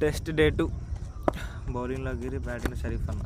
Test day 2 బౌలింగ్లో గిరి, batting Sharif అన్న.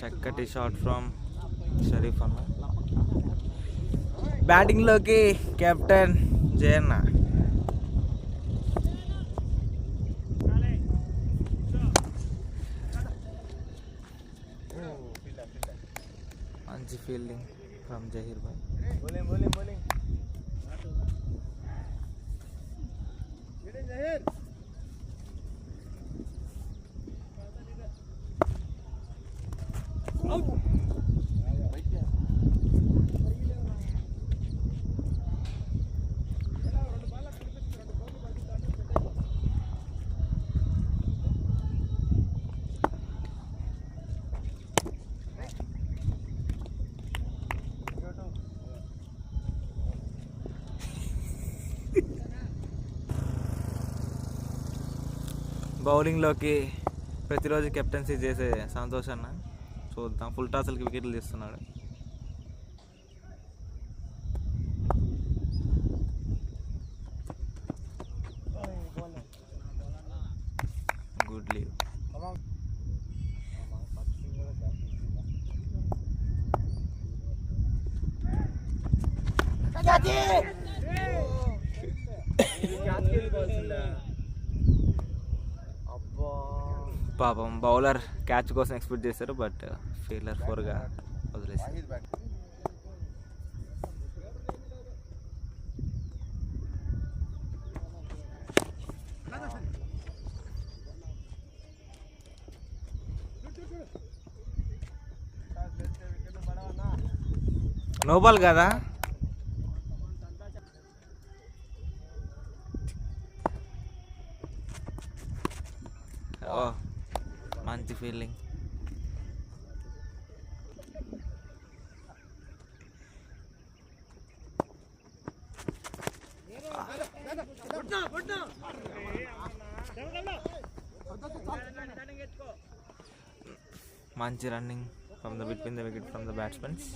చక్కటి షాట్ ఫ్రమ్ షరీఫ్ అన్న. బ్యాటింగ్లోకి కెప్టెన్ జయన్న. మంచి ఫీల్డింగ్ ఫ్రమ్ జహీర్ భాయ్. బౌలింగ్లోకి ప్రతిరోజు కెప్టెన్సీ చేసే సంతోష్ అన్న. చూద్దాం, ఫుల్ టాస్లకి వికెట్లు తీస్తున్నాడు. Good leave. పాపం బౌలర్ క్యాచ్ కోసం ఎక్స్పెక్ట్ చేశారు, బట్ ఫెయిలర్ 4గా వదిలేసి. నో బాల్ కదా. మంచి ఫీల్డింగ్. మంచి running from the between the wicket from the batsmen.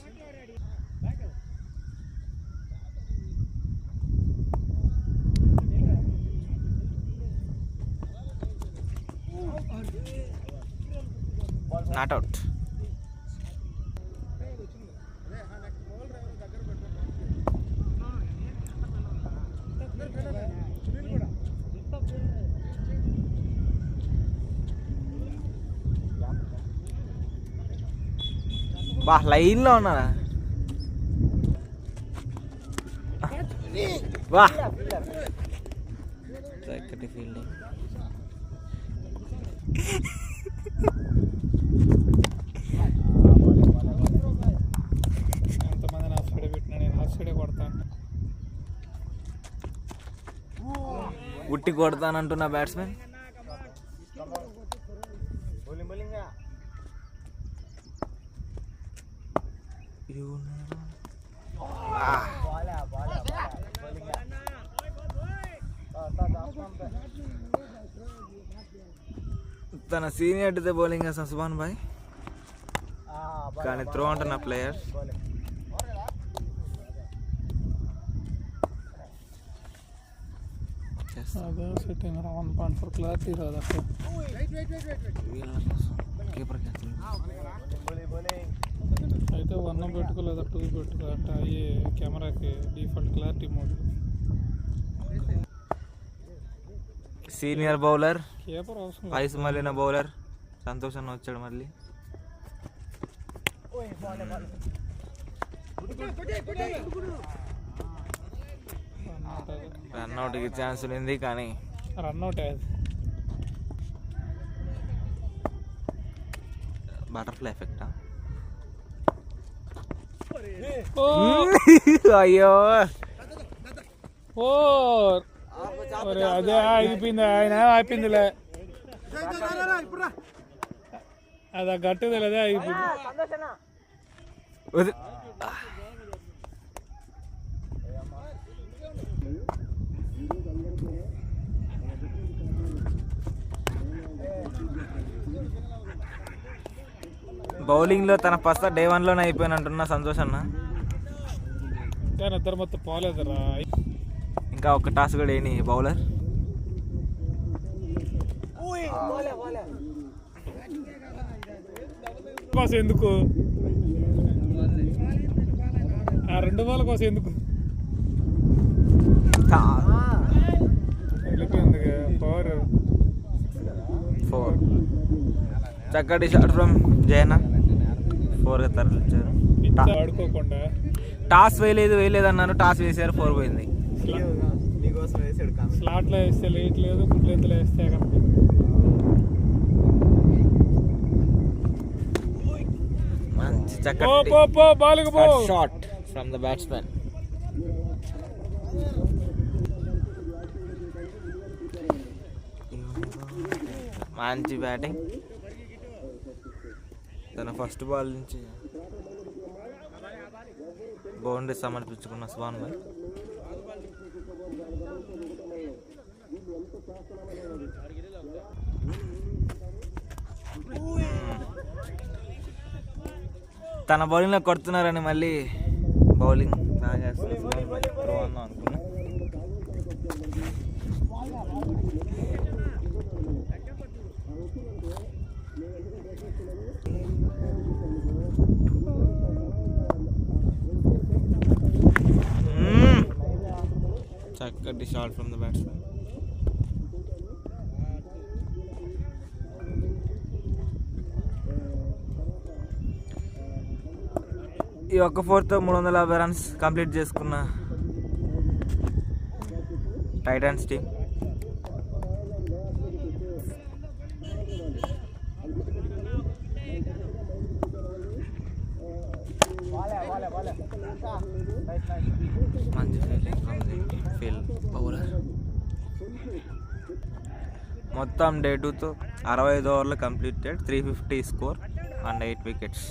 Not out. బా లైన్లో ఉన్నారా. వా చక్కటి ఫీల్డింగ్. ఎంతమంది నా సైడ్ పెట్టినా నేను ఆ సైడే కొడతాను. ఉట్టి కొడతానంటున్నా బ్యాట్స్మెన్. తన సీనియర్ దే బౌలింగ్ వేస్తాం సుభాన్ భాయ్, కానీ త్రో అంటున్న ప్లేయర్. సెట్టింగ్ 1.4 క్లారిటీ రాదు అక్కడ. అయితే 1 పెట్టుకోలేదా 2 పెట్టుకో అంటే అయ్యే కెమెరాకి default clarity mode. Senior bowler keeper అవసరం వయసు మళ్ళిన బౌలర్ సంతోష్ అన్న వచ్చాడు మళ్ళీ. రన్అట్కి ఛాన్స్ ఉంది కానీ రన్అట్ బటర్ఫ్లై ఎఫెక్టా? ఓ అయ్యో ఓ అదే అయిపోయింది, ఆయన అయిపోయిందిలే, అది గట్టుది అదే అయిపోయింది. బౌలింగ్లో తన ఫస్ట్ డే 1లోనే అయిపోయినట్టున్న సంతోష్ అన్న. కానీ ఇద్దరు మొత్తం పోలేదురా. ఇంకా ఒక టాస్ కూడా ఏని బౌలర్ కోసం ఎందుకు, ఆ 2 బాల్ కోసం ఎందుకు వెళ్ళిపోయింది పవర్. 4 చక్కటి షాట్ ఫ్రమ్ జయన. 4గా తరలించారు. ఆడుకోకుండా టాస్ వేయలేదు అన్నారు, టాస్ వేసారు, 4 పోయింది. స్లాట్లో వేస్తే లేట్ లేదు, గుడ్లెంతలో వేస్తే కనుక మంచి చక్కటి షాట్ ఫ్రమ్ ద బ్యాట్స్మెన్. మంచి బ్యాటింగ్. తన ఫస్ట్ బాల్ నుంచి బౌండరీ సమర్పించుకున్న సుభాన్ భాయ్. తన బౌలింగ్లో కొడుతున్నారని మళ్ళీ బౌలింగ్ తాగేస్తున్నారు సుభాన్ భాయ్. త్రో అన్నా అనుకున్నా. చక్కటి షాట్ ఫ్రమ్ ద బ్యాట్స్మెన్. ఈ ఒక్క 4తో 350 రన్స్ కంప్లీట్ చేసుకున్న టైటన్స్ టీం. మంచి fielding from the field bowler. మొత్తం డే 2తో 65 ఓవర్లు completed, 350 score and 8 wickets.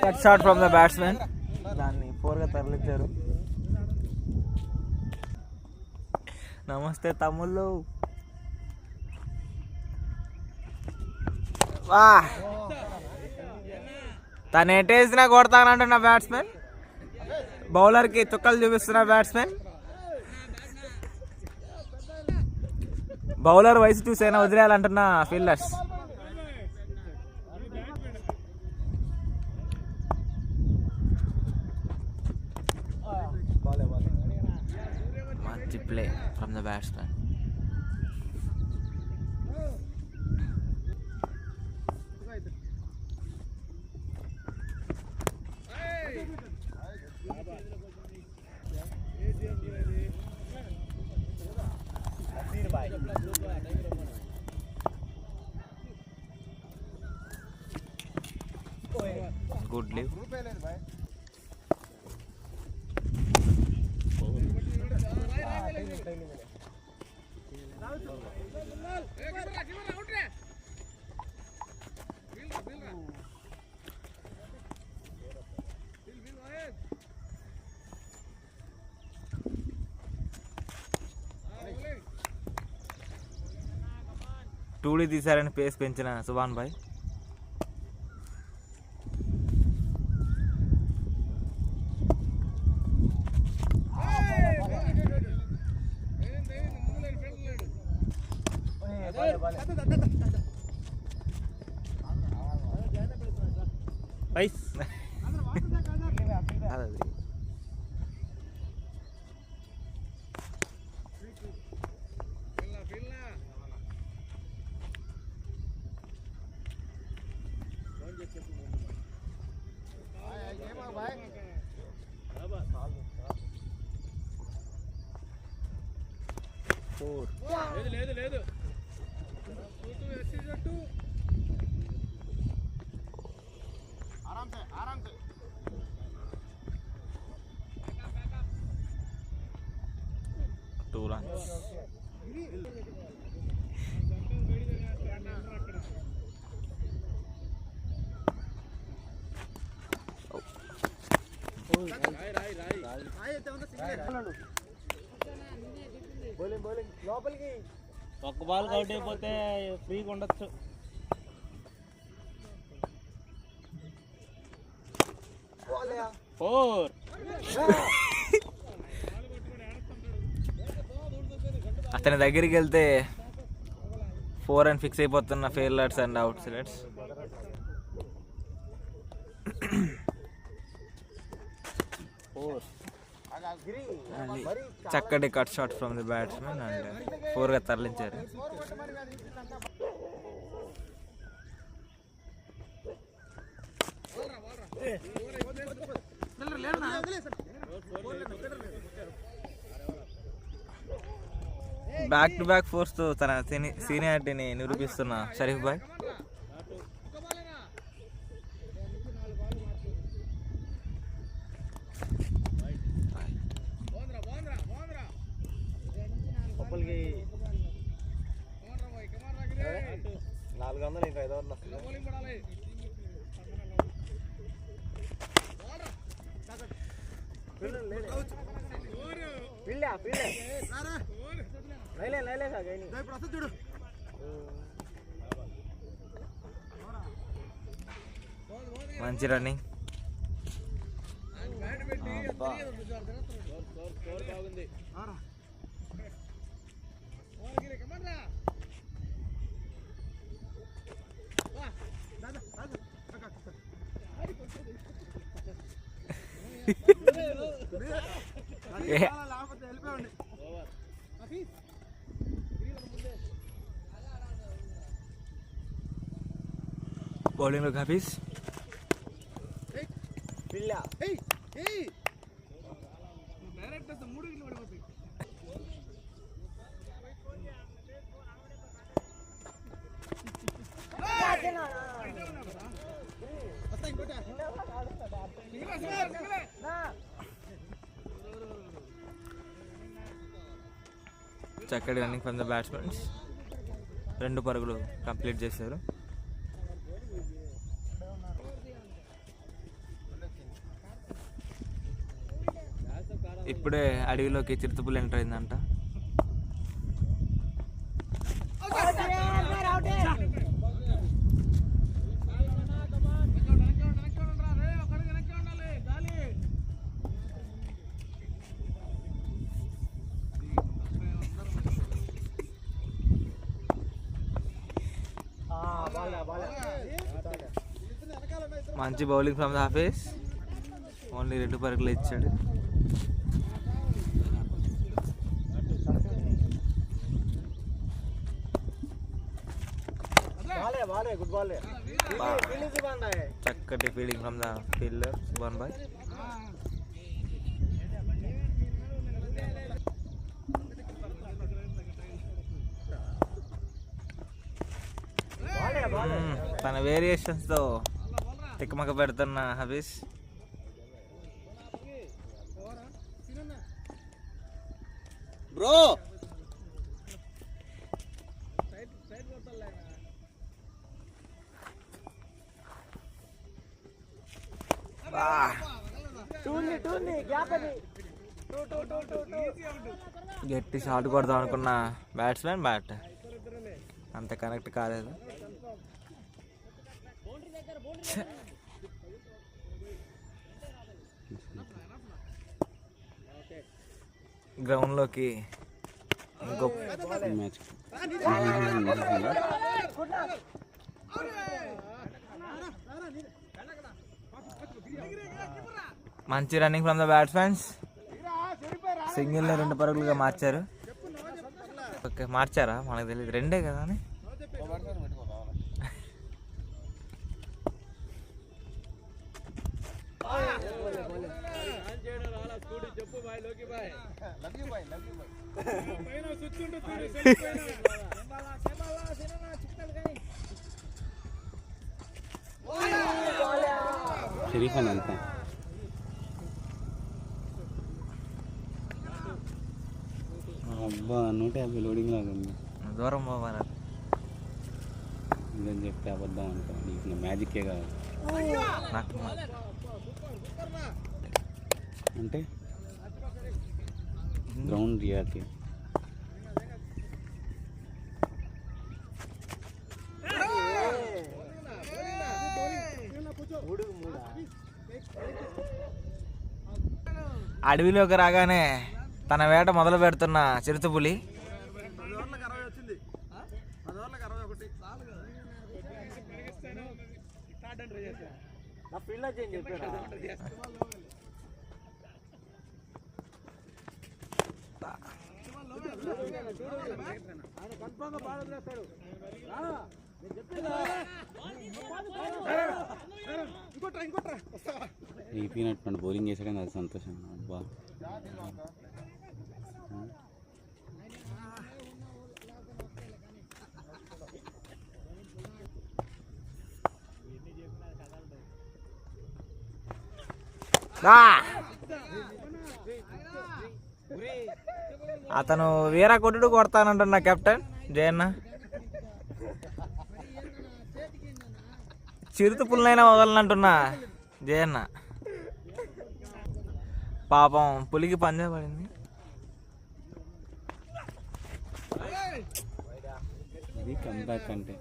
Cut shot from the batsmen. దాన్ని 4గా తరలించారు. నమస్తే తమ్ముళ్ళు. తను ఎటేసినా కొడతానంటున్న బ్యాట్స్మెన్, బౌలర్కి చుక్కలు చూపిస్తున్న బ్యాట్స్మెన్. బౌలర్ వయసు చూసైనా వదిలేయాలంటున్న ఫీల్డర్స్. మంచి play from the batsmen. Good leave. టూడీ తీశారని పేస్ పెంచిన సుభాన్ భాయ్. పైస్ అది లేదు 2 runs. ఒక్క బాల్ అవుట్ అయిపోతే ఫ్రీగా ఉండొచ్చు. 4 అతని దగ్గరికి వెళ్తే 4 అని ఫిక్స్ అయిపోతున్న ఫెయిల్యూర్స్ అండ్ అవుట్స్ రైట్స్. చక్కటి cut shot from the batsmen and 4గా తరలించారు. బ్యాక్ టు బ్యాక్ ఫోర్స్తో తన సీనియారిటీని నిరూపిస్తున్న షరీఫ్ భాయ్. మంచి రన్నింగ్. బౌలింగ్లో హఫీజ్. చక్కటి రన్నింగ్ ఫ్రమ్ ద బ్యాట్స్మెన్స్. 2 పరుగులు కంప్లీట్ చేశారు. ఇప్పుడే అడవిలోకి చిరుతపులి ఎంటర్ అయిందంట. మంచి bowling from the Hafeez. Only 2 పరుగులు ఇచ్చాడు. చక్కటి fielding from the fielder Subhan భాయ్. తన వేరియేషన్స్తో తిక్కమక్క పెడుతున్న హఫీజ్. బ్రో గట్టి షాట్ కొడదాం అనుకున్న బ్యాట్స్మెన్ బ్యాట్ అంత కనెక్ట్ కాలేదు. గ్రౌండ్లోకి ఇంకో మ్యాచ్ మంచి రన్నింగ్ ఫ్రమ్ ద బ్యాట్స్మెన్స్. సింగిల్ని 2 పరుగులుగా మార్చారు. ఓకే, మార్చారా? మనకు తెలియదు, 2 కదా అని. షరీఫ్ అని అంతా అబ్బా 150 లోడింగ్ లాగా ఉంది. దూరం పోవాలి. ఇదని చెప్తే అబద్ధం అంటా. నీకు మ్యాజిక్కే కాదు నాకు అంటే గ్రౌండ్ రియాలిటీ. అడవిలోకి రాగానే తన వేట మొదలు పెడుతున్న చిరుతపులి. అయిపోయినట్టు బౌలింగ్ చేసాడని అది సంతోషం. అబ్బా అతను వీర కొట్టుడు కొడతానంటున్నా కెప్టెన్ జయన్న. చిరుతపులినైనా వదలనంటున్నా జయన్న. పాపం పులికి పంజా పడింది. ఇది కంబ్యాక్ అంటే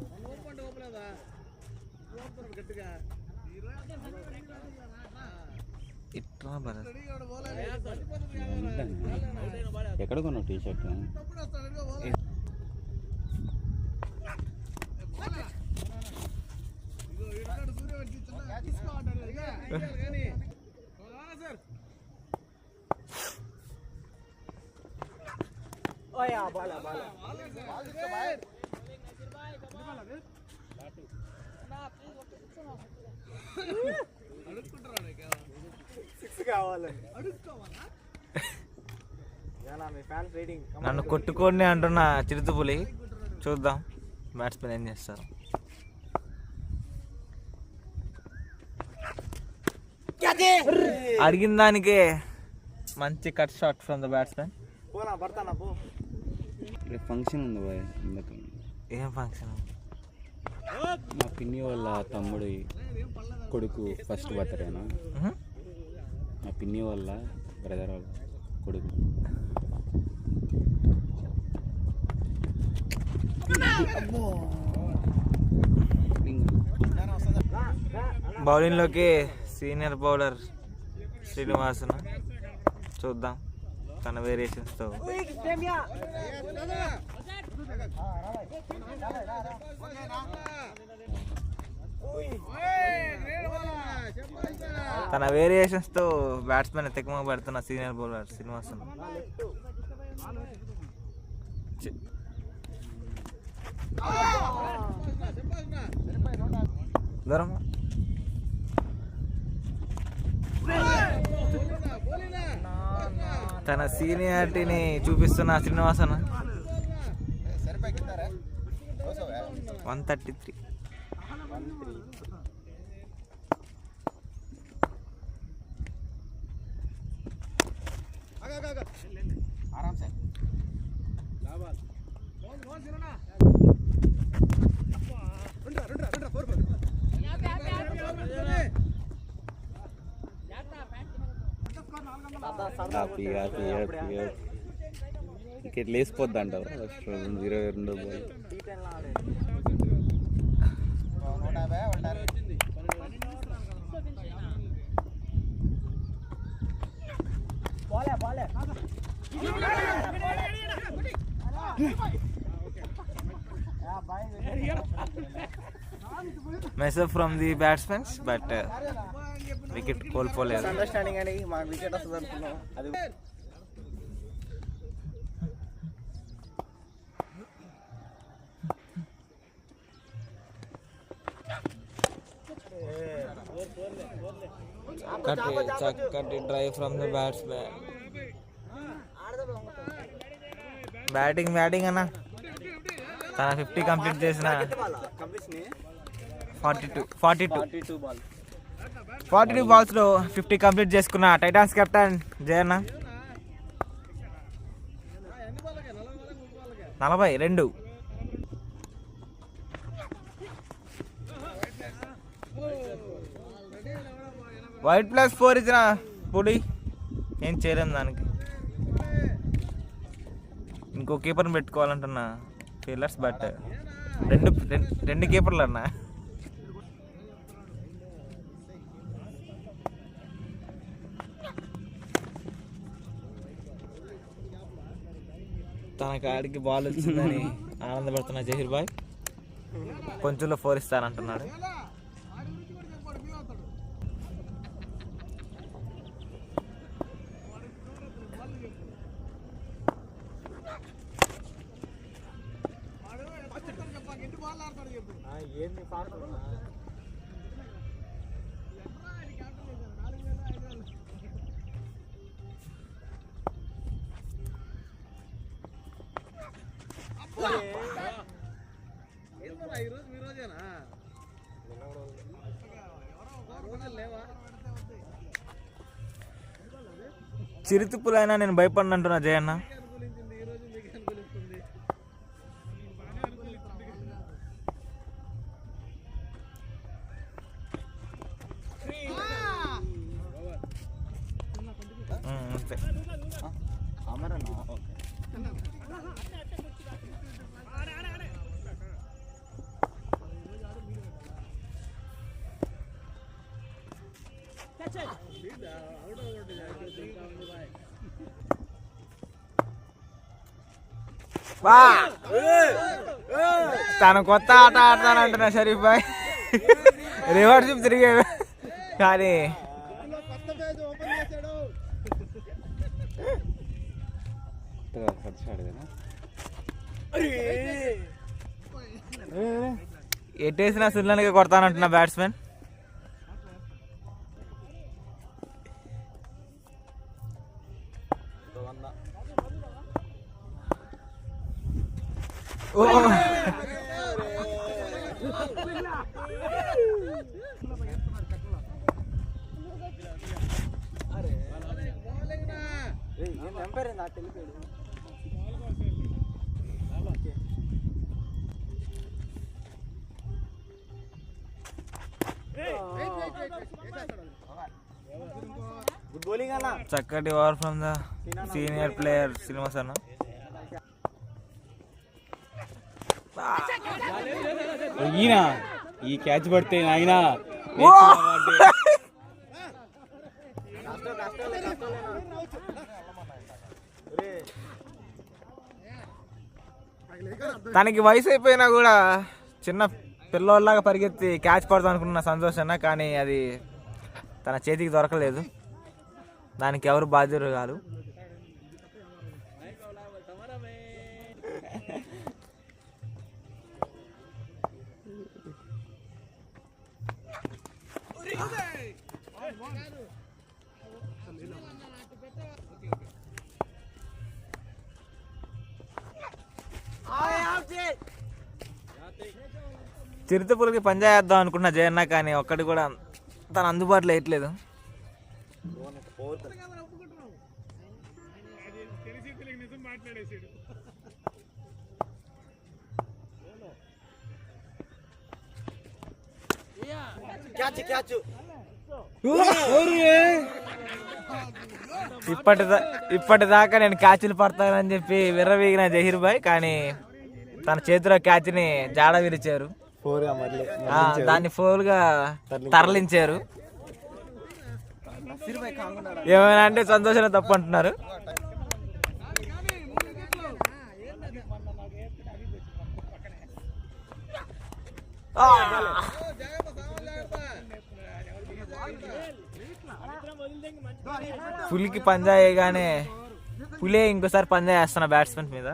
ఇట్లా భరత్. ఎక్కడ కొన్నావు టీ షర్ట్? నన్ను కొట్టుకోండి అంటున్న చిరుతపులి. చూద్దాం బ్యాట్స్మెన్ ఏం చేస్తారు. అడిగిన దానికే మంచి cut shot from the batsmen. Function ఉంది బాయ్. అందుకని ఏం ఫంక్షన్? మా పిన్ని వాళ్ళ తమ్ముడి కొడుకు ఫస్ట్ బర్త్డేనా? మా పిన్ని వాళ్ళ బ్రదర్ వాళ్ళ కొడుకు. బౌలింగ్లోకి సీనియర్ బౌలర్ శ్రీనివాసన్. చూద్దాం తన వేరియేషన్స్తో. తన వేరియేషన్స్తో బ్యాట్స్మెన్ తెగమ పెడుతున్న సీనియర్ బౌలర్ శ్రీనివాసన్. దూరం తన సీనియారిటీని చూపిస్తున్న శ్రీనివాసన్. 133. వికెట్ లేసిపోద్ది అంటారు. 0-2 ball. Mess up from the batsmen's but wicket కోల్పోలేదు. అండర్స్టాండింగ్ అని మాకు వికెట్ వస్తుంది అనుకున్నాం. అది చక్కటి drive from the batsmen. Batting అన్న తన 50 కంప్లీట్ చేసిన 42 బాల్స్లో 50 కంప్లీట్ చేసుకున్న టైటాన్స్ కెప్టెన్ జయన్న 42. వైట్ +4 ఇచ్చిన పొడి ఏం చేయలేము దానికి. ఇంకో కీపర్ని పెట్టుకోవాలంటున్నా ఫీల్డర్స్, బట్ రెండు కీపర్లు అన్నా. తన కాడికి బాల్ వచ్చిందని ఆనందపడుతున్న జహీర్ బాయ్ కొంచెంలో 4 ఇస్తానంటున్నాడు. చిరుతుపులైనా నేను భయపడిన అంటున్నా జయన్న. తను కొత్త ఆట ఆడతానంటున్నా షరీఫ్ బాయ్. రివర్స్ తిరిగాడు కానీ ఎట్టేసినా సుల్లానికి కొడతానంటున్నా బ్యాట్స్మెన్. చక్కటి over from the senior player Srinivas అన్న. ఈయన ఈ క్యాచ్ పడితే ఆయన తనకి వయసు అయిపోయినా కూడా చిన్న పిల్లోళ్ళలాగా పరిగెత్తి క్యాచ్ పడతాం అనుకున్న సంతోష్ అన్న, కానీ అది తన చేతికి దొరకలేదు. దానికి ఎవరు బాధ్యులు కాదు. చిరుతపులకి పంజా వేద్దాం అనుకున్న జయన్న, కానీ ఒక్కటి కూడా తన అందుబాటులో వేయట్లేదు. ఇప్పటిదాకా నేను క్యాచ్లు పడతానని చెప్పి విర్రవీగిన జహీర్ భాయ్, కానీ తన చేతిలో క్యాచ్ని జాడ విరిచారు. దాన్ని 4గా తరలించారు. ఏమైనా అంటే సంతోషంగా తప్పు అంటున్నారు. పులికి పంజా వేయగానే పులే ఇంకోసారి పంజా వేస్తున్నా బ్యాట్స్మెన్ మీద.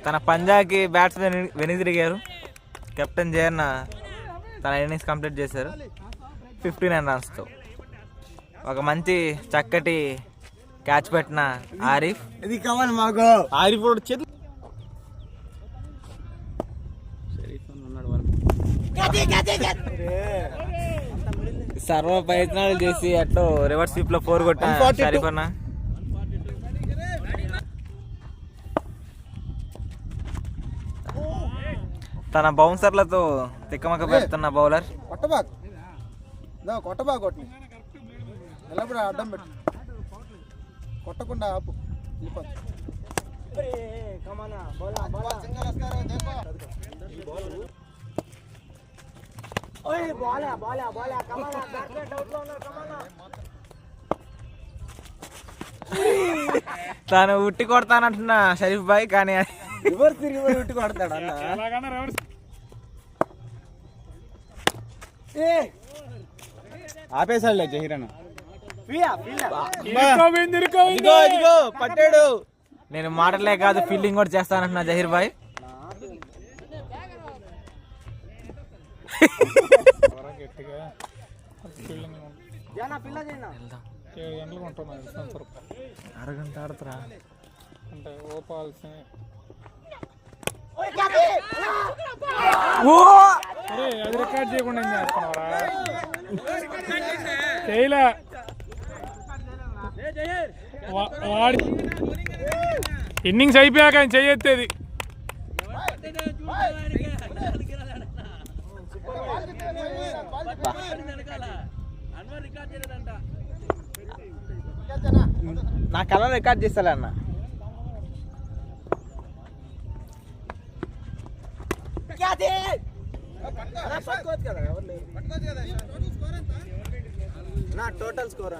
తన పంజాకి బ్యాట్స్మెన్ వెనుదిరిగారు. కెప్టెన్ జయన్న తన ఇన్నింగ్స్ కంప్లీట్ చేశారు 59 రన్స్తో. ఒక మంచి చక్కటి క్యాచ్ పెట్టిన ఆరిఫ్. ఇది కావాలి మాకు. ఆరిఫ్ చేతి సర్వ ప్రయత్నాలు చేసి అట్లో రివర్స్ స్వీప్ లో 4 కొట్టిన షరీఫ్ అన్న. తన బౌన్సర్లతో తిక్కమక్క పెడుతున్న బౌలర్. కొట్టబాగు కొట్టి నిలబడి అడ్డం పెట్టు, కొట్టకుండా ఆపు. తాను ఉట్టి కొడతానంటున్న షరీఫ్ బాయ్, కానీ రివర్స్ తిరిగి ఉట్టి కొడతాడు అన్న. ఆపేసాడులే జహీర్ అన్న. పట్టాడు. నేను మాటలే కాదు ఫీల్డింగ్ కూడా చేస్తానంటున్నా జహీర్ బాయ్. అరగంట ఆడతారా అంటే ఓపాల్సిన అది రికార్డ్ చేయకుండా ఏం చేస్తున్నారా? చేయలే వాడి ఇన్నింగ్స్ అయిపోయాక ఆయన చెయ్యెత్తేది. నా కలర్ రికార్డ్ చేస్తాలే అన్న. Total score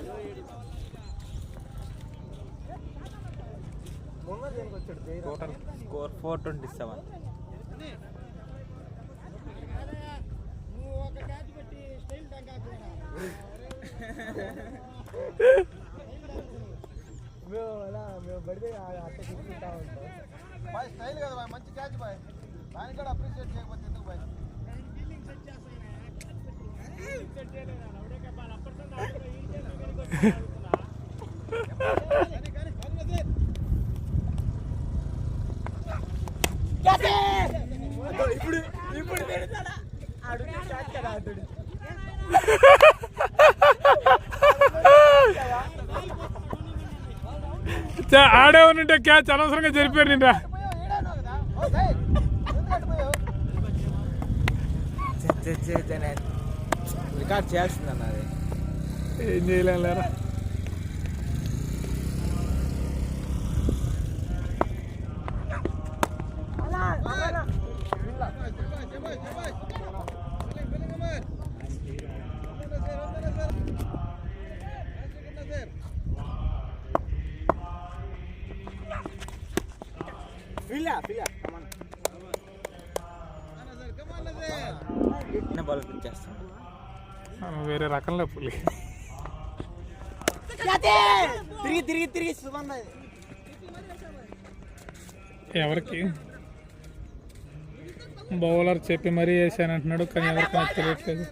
total score 427. Style కదా బాయ్, మంచి క్యాచ్ బాయ్. దాన్ని కూడా అప్రిషియేట్ చేయకపోతే ఎందుకు బాయ్? ఆడే ఉంటే క్యాచ్ అనవసరంగా జరిపారు నిండా. రికార్డ్ చేయాల్సిందన్న అది. ఏం చేయలేం లేరా. బాల్ చేస్తాను. వేరే రకంలో పులి తిరిగి ఎవరికి బౌలర్ చెప్పి మరీ వేసాను అంటున్నాడు, కానీ ఎవరికి నాకు తెలియట్లేదు.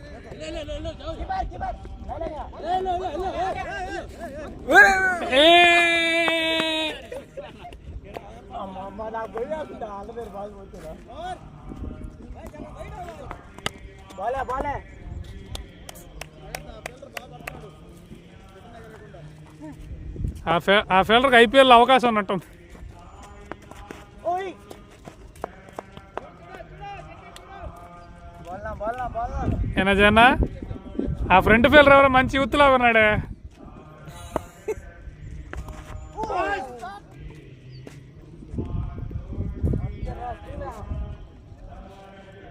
ఆ ఫీల్డర్కి ఐపీఎల్ అవకాశం ఉన్నట్టుంది. ఏనా జన ఆ ఫ్రంట్ ఫీల్డర్ ఎవరో మంచి యూత్లా ఉన్నాడే.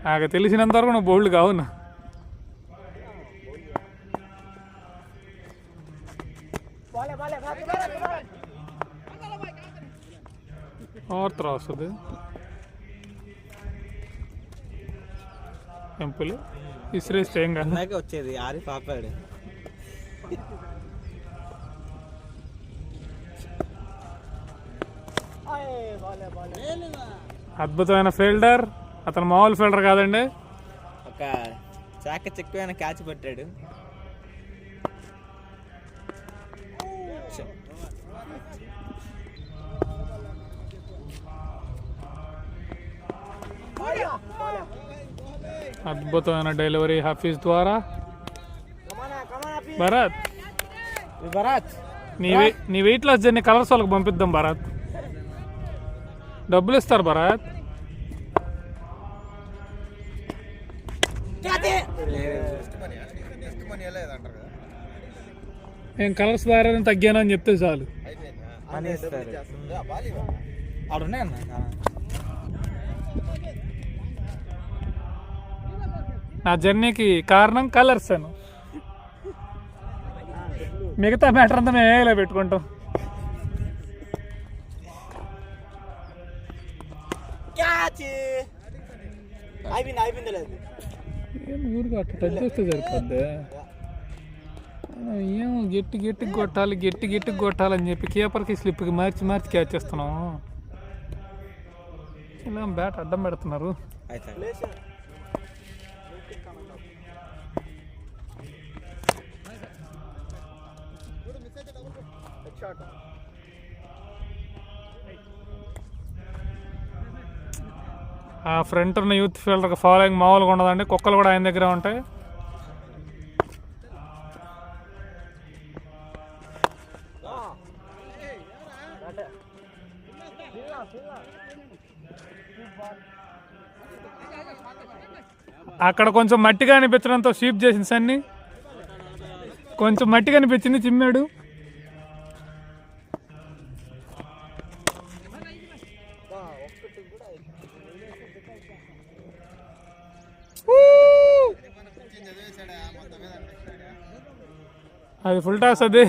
నాకు తెలిసినంత వరకు నువ్వు బౌల్డ్ కావునా. ఆర్తర్ వస్తుంది టెంపుల్ ఇస్రేస్తే ఏం కాదు. ఇందాకే వచ్చేది ఆరిఫ్ ఆపాడు. అద్భుతమైన ఫీల్డర్, అతను మామూలు ఫీల్డర్ కాదండి. ఒక చాక చెక్కువైన క్యాచ్ పట్టాడు. అద్భుతమైన డెలివరీ హఫీజ్ ద్వారా. భరత్ భరత్ నీ వెయిట్ లాస్ జర్నీ కలర్స్ వాళ్ళకి పంపిద్దాం భరత్, డబ్బులు ఇస్తారు భరత్. నేను కలర్స్ ద్వారా తగ్గాను అని చెప్తే చాలు. మనీ ఇస్తారు. అక్కడ ఉన్నాయన్న. నా జర్నీకి కారణం కలర్స్ అను, మిగతా మ్యాటర్ అంతా మేము ఏలా పెట్టుకుంటాం. ఏం ఊరికి అట్లా టచ్ చేస్తే సరిపోద్ది. ఏమో గట్టి కొట్టాలని చెప్పి కీపర్కి స్లిప్కి మార్చి క్యాచ్ చేస్తున్నాం. ఇలా బ్యాట్ అడ్డం పెడుతున్నారు. ఆ ఫ్రంట్ ఉన్న యూత్ ఫీల్డర్కి ఫాలోయింగ్ మామూలుగా ఉండదండి. కుక్కలు కూడా ఆయన దగ్గర ఉంటాయి. అక్కడ కొంచెం మట్టిగా అనిపించడంతో స్వీప్ చేసింది సన్ని, కొంచెం మట్టిగా అనిపించింది, చిమ్మాడు. అది ఫుల్ టాస్. అది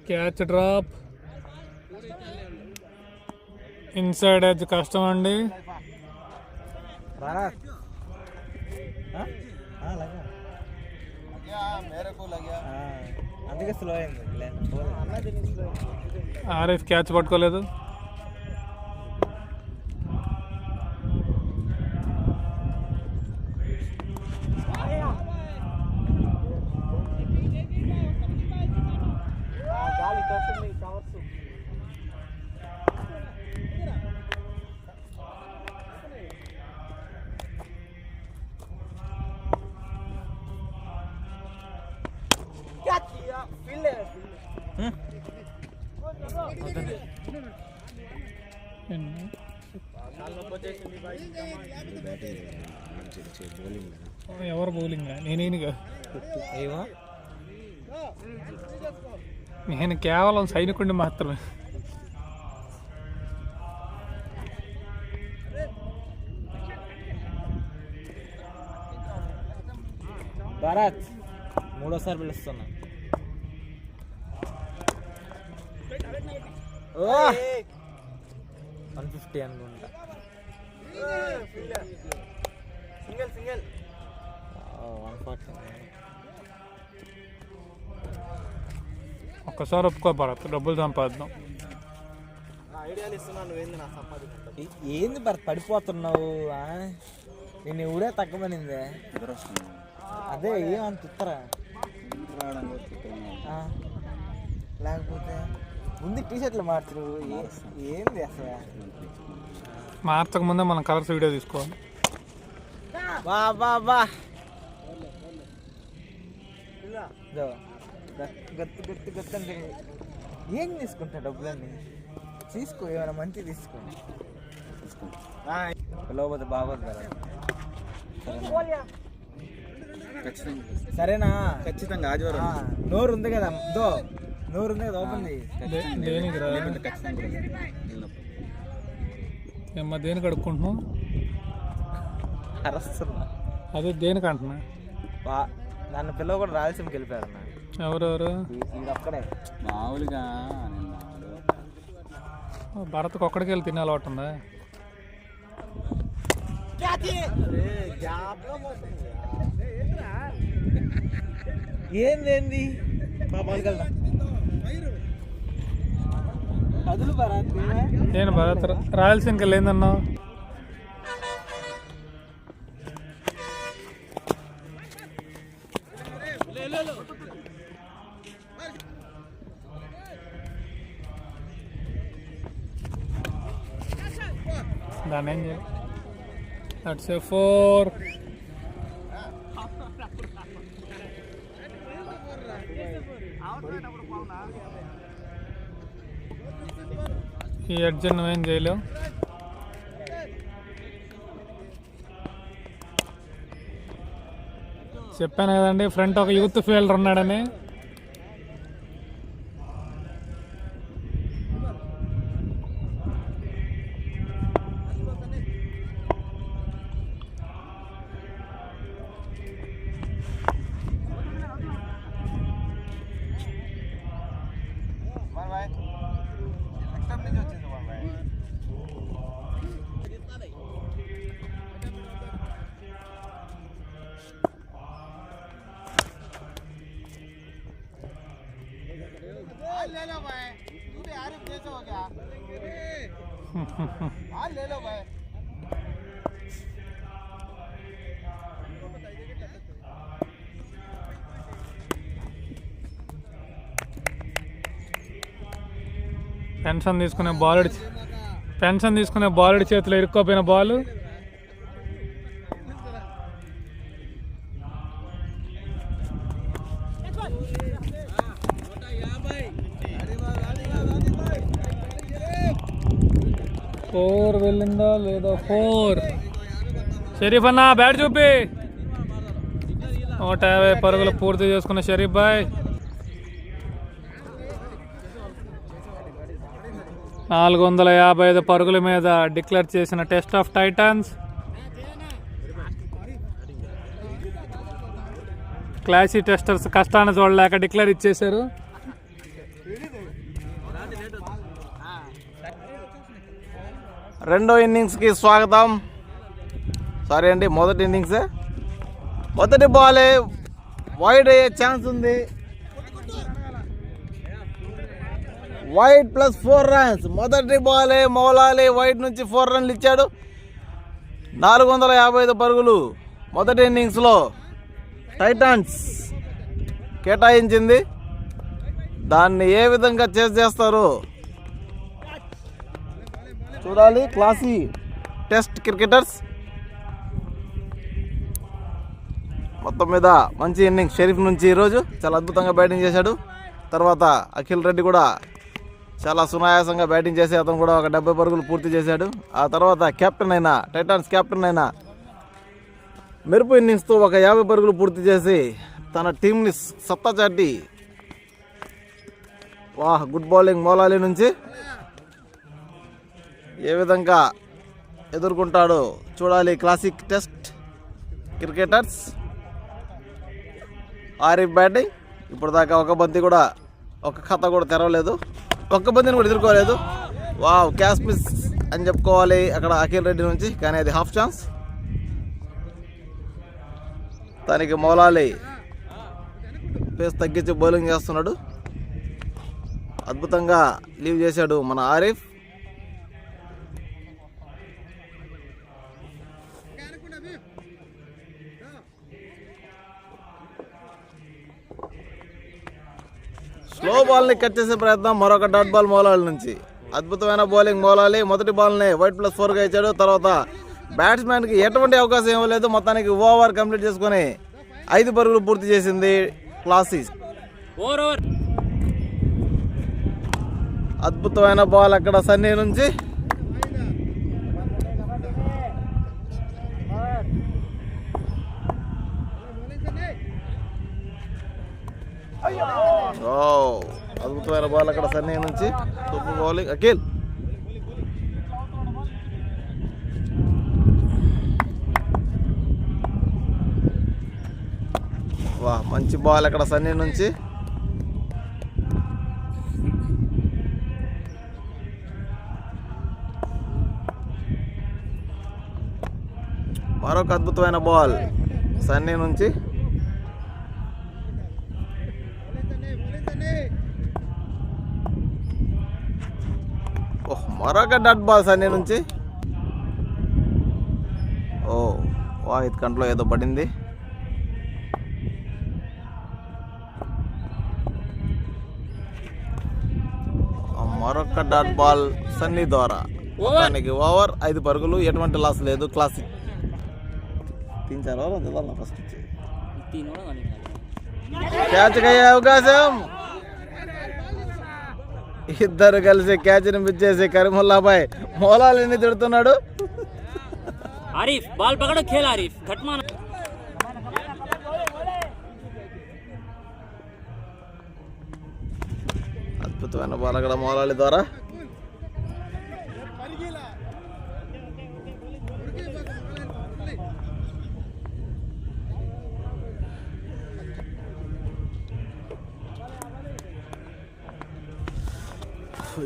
క్యాచ్ డ్రాప్ ఇన్సైడ్ ఎడ్జ్ కష్టం అండి. అందుకే స్లో అయింది. ఆర్ఎఫ్ క్యాచ్ పట్టుకోలేదు. ఎవరు బౌలింగ్? నేనేనుగా. నేను కేవలం సైనికుడిని మాత్రమే. భరత్ మూడోసారి పిలుస్తున్నా. 150 అనుకుంటా. సింగిల్ 140. ఒక్కసారి ఒప్పుకో భరత్, డబ్బులు సంపాదిద్దాం. ఏంది భరత్ పడిపోతున్నావు? నేను ఊరే తగ్గమనిందే. అదే ఏమంత ఉత్తరా లేకపోతే ముందు టీషర్ట్లు మార్చరు. ఏంది అసలు? మార్చక ముందే మనం కలర్స్ వీడియో తీసుకోవాలి. బా బా బా గత్తు అంటే ఏం తీసుకుంటా? డబ్బులన్నీ తీసుకో, ఏమైనా మంచి తీసుకో. లోపల బాగోదు కదా. సరేనా? ఖచ్చితంగా ఆదివారం నోరు ఉంది కదా, నోరు ఉంది కదా, ఓపెన్ ఏమ్మా దేనికి అడుక్కుంటున్నావు? అరస్తున్నా. అదే దేనికి అంటున్నా? నన్ను పిల్లలు కూడా రాయలసీమకి వెళ్ళిపోయారు అన్న. ఎవరెవరు? అక్కడే మామూలుగా భరత్కి ఒక్కడికి వెళ్ళి తినే అలవాటు ఉందా? ఏంది నేను భరత్ రాయలసీమకి వెళ్ళి ఏందన్నావు? దాన్ని ఏం చేయాలి? That's a 4. ఈ ఎడ్జ్ నువ్వేం చేయలేవు. చెప్పాను కదండి ఫ్రంట్ ఒక యూత్ ఫీల్డర్ ఉన్నాడని. ले लो भाई, तू भी आरिफ जैसे हो गया। आज ले लो भाई। పెన్షన్ తీసుకునే బాలుడి చేతిలో ఇరుక్కోపోయిన బాలు. ఫోర్ వెళ్ళిందా లేదా? 4. షరీఫ్ అన్న బ్యాట్ చూపి. 150 పరుగులు పూర్తి చేసుకున్న షరీఫ్ బాయ్. 455 పరుగుల మీద డిక్లేర్ చేసిన test of Titans. Classy testers కష్టాన్ని చూడలేక డిక్లేర్ ఇచ్చేశారు. రెండో ఇన్నింగ్స్కి స్వాగతం. సారీ అండి, మొదటి ఇన్నింగ్సే. మొదటి బాలే వైడ్ అయ్యే ఛాన్స్ ఉంది. Wide plus 4 runs. మొదటి బాలే మౌలాలి వైడ్ నుంచి 4 రన్లు ఇచ్చాడు. 455 పరుగులు మొదటి ఇన్నింగ్స్లో టైటాన్స్ కేటాయించింది. దాన్ని ఏ విధంగా చేస్తారు చూడాలి. Classy test cricketers. మొత్తం మీద మంచి ఇన్నింగ్స్ షరీఫ్ నుంచి ఈరోజు చాలా అద్భుతంగా బ్యాటింగ్ చేశాడు. తర్వాత అఖిల్ రెడ్డి కూడా చాలా సునాయాసంగా బ్యాటింగ్ చేసి అతను కూడా ఒక 70 పరుగులు పూర్తి చేశాడు. ఆ తర్వాత టైటాన్స్ కెప్టెన్ అయిన మెరుపు ఇన్నింగ్స్తో ఒక 50 పరుగులు పూర్తి చేసి తన టీంని సత్తా చాటి గుడ్ బౌలింగ్ మౌలాలి నుంచి ఏ విధంగా ఎదుర్కొంటాడో చూడాలి. Classic test cricketers. Arif batting. ఇప్పుడు దాకా ఒక ఖాతా కూడా తెరవలేదు, ఒక్క బంతిని కూడా ఎదుర్కోలేదు. క్యాష్ మిస్ అని చెప్పుకోవాలి అక్కడ అఖిల్ రెడ్డి నుంచి, కానీ అది హాఫ్ ఛాన్స్. దానికి మౌలాలి పేస్ తగ్గించి బౌలింగ్ చేస్తున్నాడు. అద్భుతంగా లీవ్ చేశాడు మన ఆరిఫ్. స్లో బాల్ని కట్ చేసే ప్రయత్నం, మరొక డాట్ బాల్ మౌలాలి నుంచి. అద్భుతమైన బౌలింగ్ మౌలాలి. మొదటి బాల్ని వైట్ ప్లస్ 4గా ఇచ్చాడు. తర్వాత బ్యాట్స్మెన్కి ఎటువంటి అవకాశం ఇవ్వలేదు. మొత్తానికి ఓవర్ కంప్లీట్ చేసుకొని 5 పరుగులు పూర్తి చేసింది క్లాసీ. అద్భుతమైన బాల్ అక్కడ సన్నీ నుంచి. అద్భుతమైన బాల్ అక్కడ సన్నీ నుంచి. Super bowling Akhil. వా మంచి బాల్ అక్కడ సన్నీ నుంచి. మరొక అద్భుతమైన బాల్ సన్నీ నుంచి. మరొక డట్ బాల్ సన్నీ నుంచి. ఓ వాహిద్ కంట్లో ఏదో పడింది. మరొక డాట్ బాల్ సన్నీ ద్వారా దానికి ఓవర్ 5 పరుగులు, ఎటువంటి లాస్ లేదు. క్లాసిక్ 3-4 ఓవర్ ఫస్ట్ క్యాచ్ అయ్యే అవకాశం. ఇద్దరు కలిసి క్యాచ్ని మిస్ చేసి కరీముల్లాపై మౌలాలిని తిడుతున్నాడు. ఆరిఫ్ బాల్ పకడో ఖేల్ ఆరిఫ్ ఘట్మాన. అద్భుతమైన బాల్ అక్కడ మౌలాలి ద్వారా.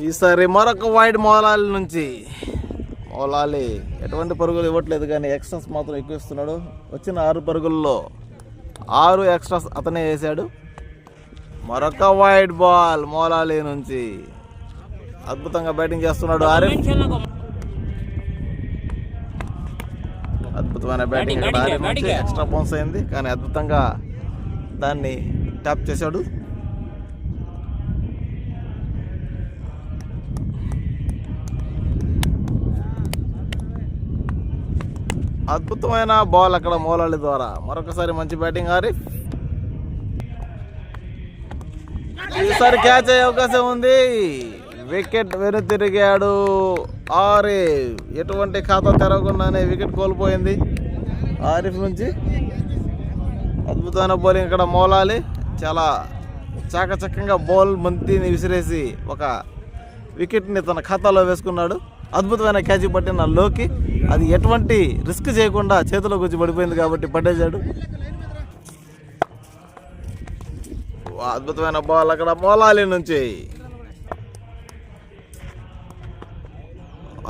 ఈసారి మరొక వైడ్ మౌలాలి నుంచి. మౌలాలి ఎటువంటి పరుగులు ఇవ్వట్లేదు కానీ ఎక్స్ట్రాస్ మాత్రం ఎక్కువ ఇస్తున్నాడు. వచ్చిన 6 పరుగుల్లో 6 ఎక్స్ట్రాస్ అతనే వేశాడు. మరొక వైడ్ బాల్ మౌలాలి నుంచి. అద్భుతంగా బ్యాటింగ్ చేస్తున్నాడు ఆరిఫ్. అద్భుతమైన బ్యాటింగ్ ఆరిఫ్ నుంచి. ఎక్స్ట్రా బౌన్స్ అయింది కానీ అద్భుతంగా దాన్ని ట్యాప్ చేశాడు. అద్భుతమైన బాల్ అక్కడ మౌలాలి ద్వారా. మరొకసారి మంచి బ్యాటింగ్ ఆరిఫ్. ఈసారి క్యాచ్ అయ్యే అవకాశం ఉంది. వికెట్ వెనుతిరిగాడు ఆరిఫ్. ఎటువంటి ఖాతా తెరవకుండానే వికెట్ కోల్పోయింది ఆరిఫ్ నుంచి. అద్భుతమైన బౌలింగ్ ఇక్కడ మౌలాలి. చాలా చాకచక్యంగా బౌల్ బంతిని విసిరేసి ఒక వికెట్ని తన ఖాతాలో వేసుకున్నాడు. అద్భుతమైన క్యాచ్ పట్టిన లోకి అది ఎటువంటి రిస్క్ చేయకుండా చేతిలోకి వచ్చి పడిపోయింది కాబట్టి పట్టేశాడు. అద్భుతమైన బాల్ అక్కడ మౌలాలి నుంచి.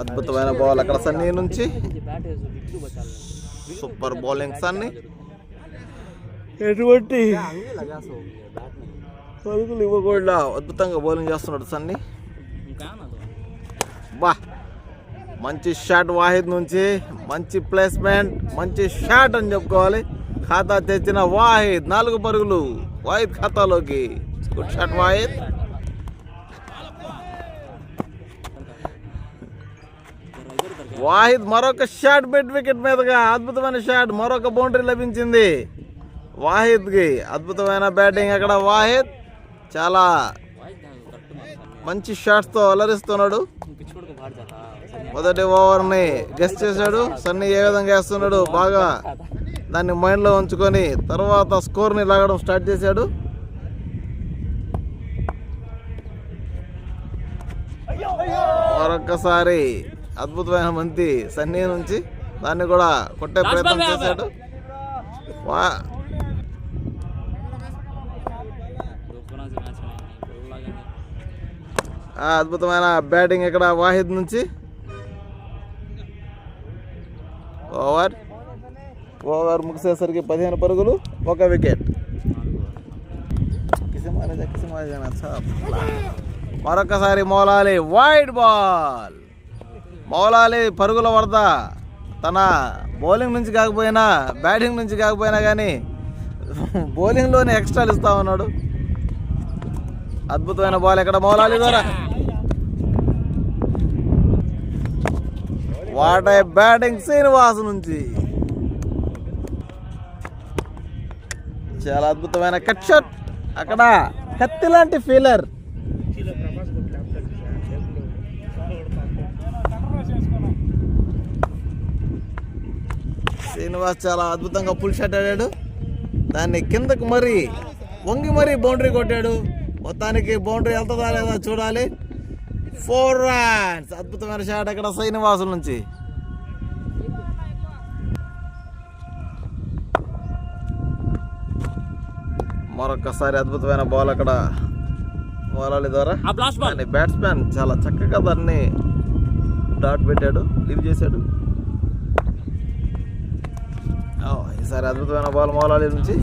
అద్భుతమైన బాల్ అక్కడ సన్నీ నుంచి. Super bowling Sunny. ఎటువంటి పరుగులు ఇవ్వకుండా అద్భుతంగా బౌలింగ్ చేస్తున్నాడు సన్నీ. బా మంచి షాట్ వాహిద్ నుంచి. మంచి ప్లేస్మెంట్, మంచి షాట్ అని చెప్పుకోవాలి. ఖాతా తెచ్చిన వాహిద్. 4 పరుగులు వాహిద్ ఖాతాలోకి. Good shot Wahid. వాహిద్ మరొక షాట్ బెట్ వికెట్ మీదుగా. అద్భుతమైన షాట్. మరొక బౌండరీ లభించింది వాహిద్కి. అద్భుతమైన బ్యాటింగ్ అక్కడ వాహిద్. చాలా మంచి షాట్స్తో అలరిస్తున్నాడు. మొదటి ఓవర్ని గెస్ చేశాడు. సన్నీ ఏ విధంగా వేస్తున్నాడు బాగా దాన్ని మైండ్లో ఉంచుకొని తర్వాత స్కోర్ని లాగడం స్టార్ట్ చేశాడు. మరొక్కసారి అద్భుతమైన బంతి సన్నీ నుంచి. దాన్ని కూడా కొట్టే ప్రయత్నం చేశాడు. అద్భుతమైన బ్యాటింగ్ ఇక్కడ వాహిద్ నుంచి. ఓవర్ ముగిసేసరికి 15 పరుగులు, 1 వికెట్. మరొకసారి మౌలాలి వైడ్ బాల్. మౌలాలి పరుగుల వరద. తన బౌలింగ్ నుంచి కాకపోయినా బ్యాటింగ్ నుంచి కాకపోయినా కానీ బౌలింగ్లోనే ఎక్స్ట్రాలు ఇస్తా ఉన్నాడు. అద్భుతమైన బాల్ ఇక్కడ మౌలాలి ద్వారా. వాట్ ఏ బ్యాటింగ్ శ్రీనివాస్ నుంచి. చాలా అద్భుతమైన కట్ షాట్. అక్కడ కత్తి లాంటి ఫీలర్. శ్రీనివాస్ చాలా అద్భుతంగా పుల్ షాట్ ఆడాడు. దాన్ని కిందకు మరీ వంగి మరీ బౌండరీ కొట్టాడు. మొత్తానికి బౌండరీ వెళ్తుందా లేదా చూడాలి. 4 రన్స్. అద్భుతమైన షాట్ అక్కడ శ్రీనివాసుల నుంచి. మరొకసారి అద్భుతమైన బాల్ అక్కడ మోలాలి ద్వారా. కానీ బ్యాట్స్మెన్ చాలా చక్కగా దాన్ని డాట్ పెట్టాడు, లీవ్ చేశాడు. ఈసారి అద్భుతమైన బాల్ మోలాలి నుంచి.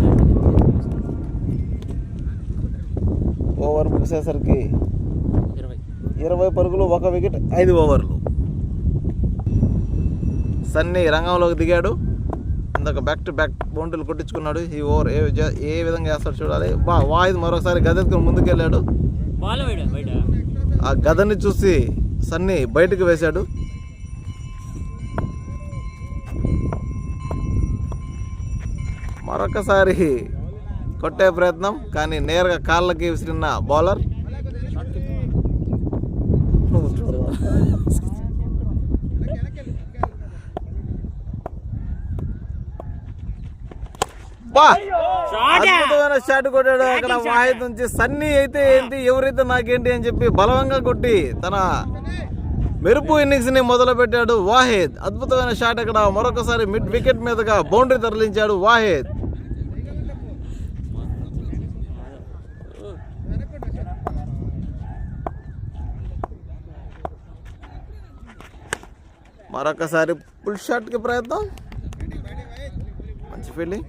ఓవర్ ముగిసేసరికి 20 పరుగులు, 1 వికెట్, 5 ఓవర్లు. సన్నీ రంగంలోకి దిగాడు. ఇందాక బ్యాక్ టు బ్యాక్ బౌండరీలు కొట్టించుకున్నాడు. ఈ ఓవర్ ఏ విధంగా వేస్తాడు చూడాలి. వాహిద్ మరొకసారి గదెత్తుకుని ముందుకెళ్ళాడు. ఆ గదని చూసి సన్నీ బయటకు వేశాడు. మరొకసారి కొట్టే ప్రయత్నం, కానీ నేరుగా కాళ్ళకి విసిరిన బౌలర్. అద్భుతమైన షాట్ కొట్టాడు అక్కడ వాహిద్ నుంచి. సన్నీ అయితే ఏంటి, ఎవరైతే నాకేంటి అని చెప్పి బలవంగా కొట్టి తన మెరుపు ఇన్నింగ్స్ ని మొదలు పెట్టాడు వాహిద్. అద్భుతమైన షాట్ అక్కడ. మరొకసారి మిడ్ వికెట్ మీదుగా బౌండరీ తరలించాడు వాహిద్. మరొకసారి పుల్ షాట్ కి ప్రయత్నం, మంచి ఫీల్డింగ్.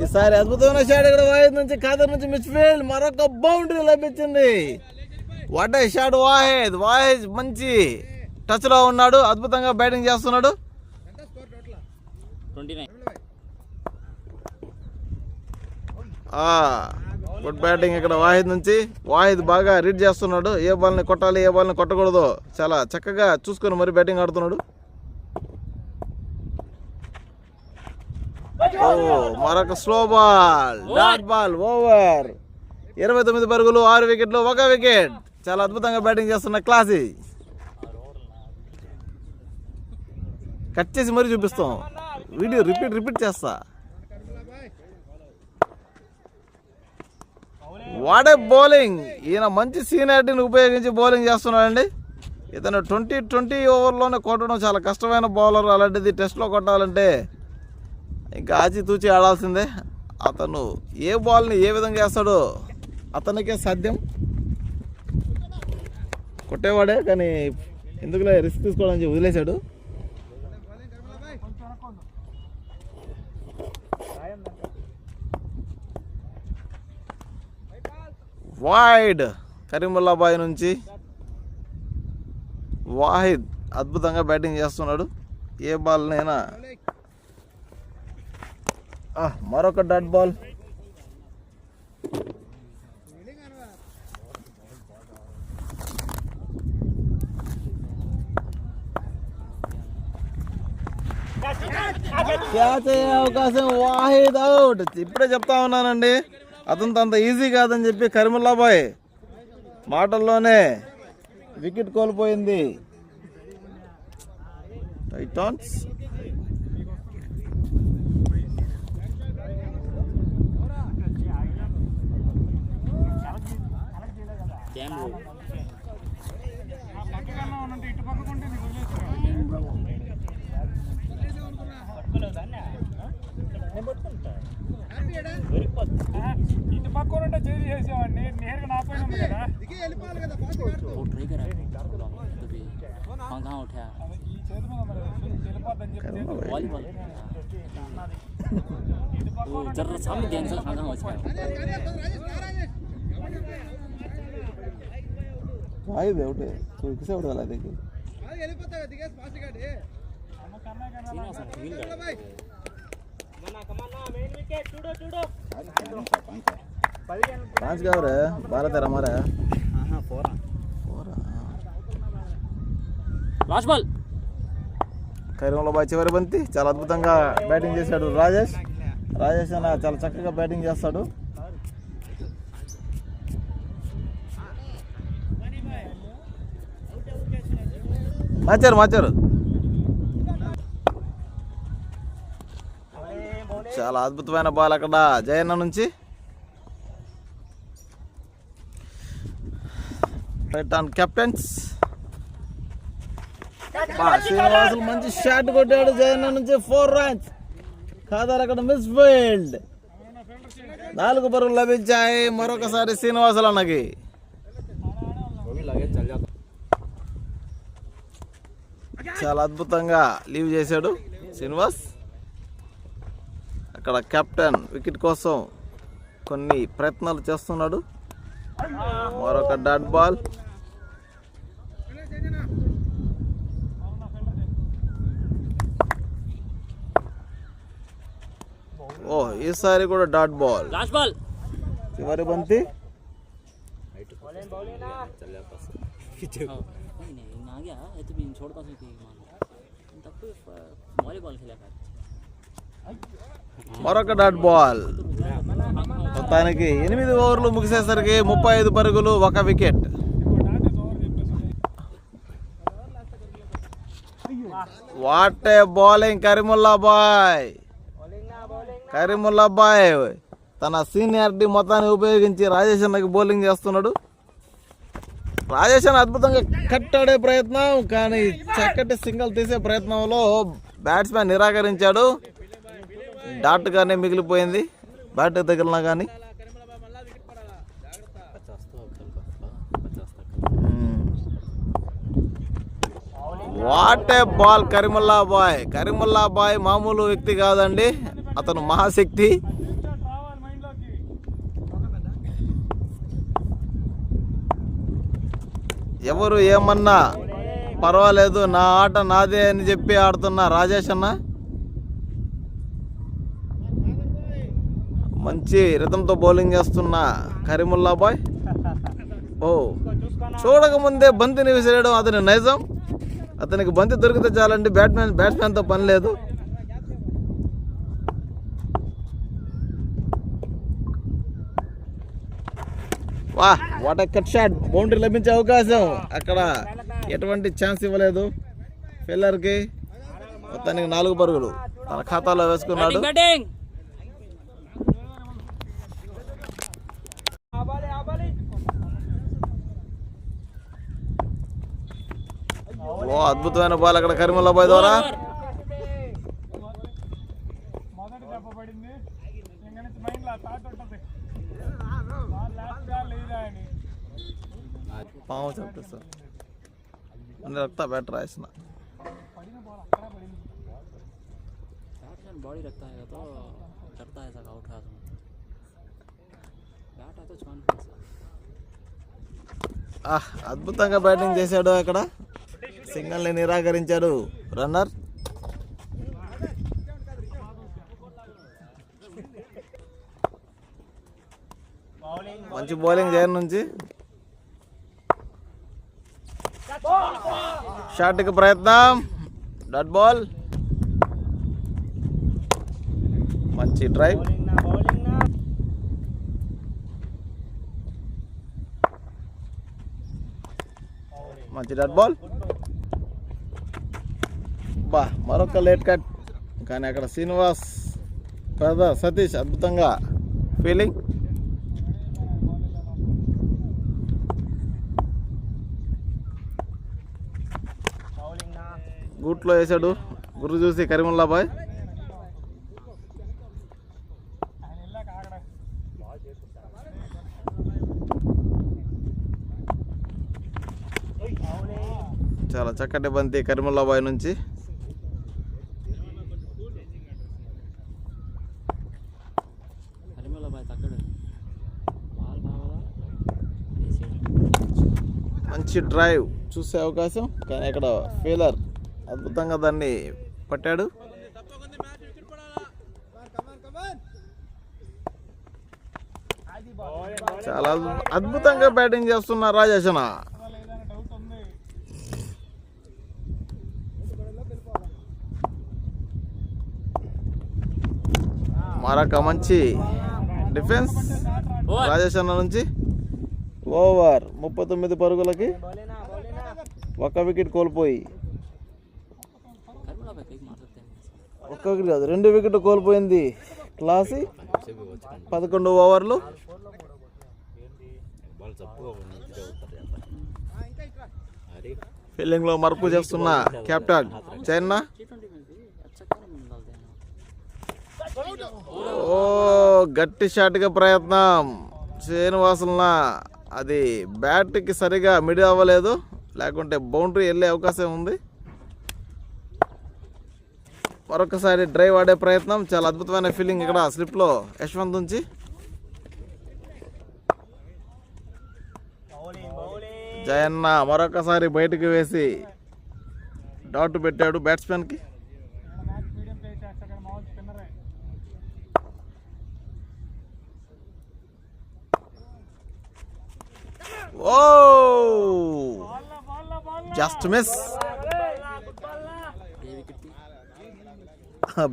ఈసారి అద్భుతమైన షాట్ ఇక్కడ వాహిద్ నుంచి, ఖాదర్ నుంచి మిస్ ఫీల్డ్. మరొక బౌండరీ లభించింది. What a shot Wahid. Wahid మంచి టచ్ లో ఉన్నాడు, అద్భుతంగా బ్యాటింగ్ చేస్తున్నాడు. గుడ్ బ్యాటింగ్ ఇక్కడ వాహిద్ నుంచి. వాహిద్ బాగా రీడ్ చేస్తున్నాడు. ఏ బాల్ని కొట్టాలి, ఏ బాల్ని కొట్టకూడదు చాలా చక్కగా చూసుకొని మరి బ్యాటింగ్ ఆడుతున్నాడు. మరొక slow ball, dot ball, over. 29 పరుగులు, 6 వికెట్లు, 1 వికెట్. చాలా అద్భుతంగా బ్యాటింగ్ చేస్తున్న క్లాసీ. కట్ చేసి మరీ చూపిస్తాం, వీడియో రిపీట్ చేస్తా. వాడే బౌలింగ్. ఈయన మంచి సీనియారిటీని ఉపయోగించి బౌలింగ్ చేస్తున్నాడండి. ఇతను 20 ఓవర్లోనే కొట్టడం చాలా కష్టమైన బౌలర్. అలాంటిది టెస్ట్లో కొట్టాలంటే ఇంకా ఆచితూచి ఆడాల్సిందే. అతను ఏ బాల్ని ఏ విధంగా వేస్తాడో అతనికే సాధ్యం. కొట్టేవాడే, కానీ ఎందుకులే రిస్క్ తీసుకోవడానికి వదిలేశాడు. వైడ్ కరీముల్లాబాయ్ నుంచి వాహిద్ అద్భుతంగా బ్యాటింగ్ చేస్తున్నాడు. ఏ బాల్నైనా. మరొక డాట్ బాల్. క్యాచ్ అయ్యే అవకాశం, వాహిద్ అవుట్. ఇప్పుడే చెప్తా ఉన్నానండి, అతనితో అంత ఈజీ కాదని చెప్పి. కరీముల్లాబాయ్ మాటల్లోనే వికెట్ కోల్పోయింది టైటాన్స్. ఇటు పక్క చేసి చేసేవాడిని నేరుగా నా పైన ఉంది కదా. ఈ చేతి మీద వెళ్ళిపోద్దని पांच क्या हो रहा है 12 13 हमारा है లాస్ట్ బాల్ కరీముల్లాబాయ్ చివరి బంతి చాలా అద్భుతంగా బ్యాటింగ్ చేశాడు రాజేష్ అన్న చాలా చక్కగా బ్యాటింగ్ చేస్తాడు మార్చారు చాలా అద్భుతమైన బాల్ అక్కడ జయన్న నుంచి రైట్ ఆన్ కెప్టెన్స్. శ్రీనివాసులు మంచి షాట్ కొట్టాడు జయన్న నుంచి 4 runs. ఖాదర్ అక్కడ మిస్ ఫీల్డ్. 4 పరుగులు లభించాయి మరొకసారి శ్రీనివాసులు అన్నకి. చాలా అద్భుతంగా లీవ్ చేశాడు శ్రీనివాస్. అక్కడ కెప్టెన్ వికెట్ కోసం కొన్ని ప్రయత్నాలు చేస్తున్నాడు. మరొక డాట్ బాల్. ఓ ఈసారి కూడా డాట్ బాల్. చివరి బంతి. మరొక డాట్ బాల్. మొత్తానికి 8 ఓవర్లు ముగిసేసరికి 35 పరుగులు 1 wicket. What a bowling Karimullah బాయ్ తన సీనియారిటీ మొత్తాన్ని ఉపయోగించి రాజేష్ అన్నకి బౌలింగ్ చేస్తున్నాడు. రాజేష్ అన్న అద్భుతంగా కట్టాడే ప్రయత్నం, కానీ చక్కటి సింగిల్ తీసే ప్రయత్నంలో బ్యాట్స్మెన్ నిరాకరించాడు. డాట్ గానే మిగిలిపోయింది బ్యాట్ తగిలినా కానీ. వాట్ ఏ బాల్ కరీముల్లా బాయ్ మామూలు వ్యక్తి కాదండి, అతను మహాశక్తి. ఎవరు ఏమన్నా పర్వాలేదు, నా ఆట నాదే అని చెప్పి ఆడుతున్న రాజేష్ అన్న మంచి రిథంతో బౌలింగ్ చేస్తున్న కరీముల్లా బాయ్. ఓ చూడకముందే బంతిని విసిరేయడం అతని నైజం. అతనికి బంతి దొరికితే చాలండి, బ్యాట్స్మెన్తో పని లేదు. What a cut shot. Boundary లభించే అవకాశం, అక్కడ ఎటువంటి ఛాన్స్ ఇవ్వలేదు ఫీల్డర్కి. మొత్తానికి 4 పరుగులు తన ఖాతాలో వేసుకున్నాడు. ఓ అద్భుతమైన బాల్ అక్కడ కరీముల్లా బాయ్ ద్వారా. पाँव चलते सर मैंने रखता बैट रहा है इसना बॉडी रखता है तो डरता है ऐसा आउट है बैट है तो छान అద్భుతంగా బ్యాటింగ్ చేశాడు. అక్కడ సింగిల్ ని నిరాకరించాడు రన్నర్. మంచి బౌలింగ్ జయన్ నుంచి. షాట్కి ప్రయత్నం, డాట్ బాల్. మంచి డ్రైవ్. మంచి డాట్ బాల్. మరొక లేట్ కట్, కానీ అక్కడ శ్రీనివాస్ బ్రదర్ సతీష్ అద్భుతంగా ఫీలింగ్. గూట్లో వేసాడు గురు చూసి కరీముల్లా బాయ్. చాలా చక్కటి బంతి కరీముల్లా బాయ్ నుంచి. మంచి డ్రైవ్ చూసే అవకాశం, కానీ అక్కడ ఫీలర్ అద్భుతంగా దాన్ని పట్టాడు. చాలా అద్భుతంగా బ్యాటింగ్ చేస్తున్న రాజేష్ అన్న. మరొక మంచి డిఫెన్స్ రాజేష్ అన్న నుంచి. ఓవర్ 39 పరుగులకి 1 వికెట్ కోల్పోయి, 1 వికెట్ కాదు 2 వికెట్ కోల్పోయింది క్లాసీ. 11 ఓవర్లు ఫీల్డింగ్ లో మార్పు చేస్తున్న కెప్టెన్ చైనా. ఓ గట్టి షాట్ గా ప్రయత్నం శ్రీనివాసులన, అది బ్యాట్ కి సరిగా మిడి అవ్వలేదు, లేకుంటే బౌండరీ వెళ్ళే అవకాశం ఉంది. మరొకసారి డ్రైవ్ ఆడే ప్రయత్నం, చాలా అద్భుతమైన ఫీలింగ్ ఇక్కడ స్లిప్ లో యశ్వంత్ నుంచి. జయన్న మరొకసారి బయటకు వేసి డాట్ పెట్టాడు బ్యాట్స్మెన్ కి. ఓ జస్ట్ మిస్,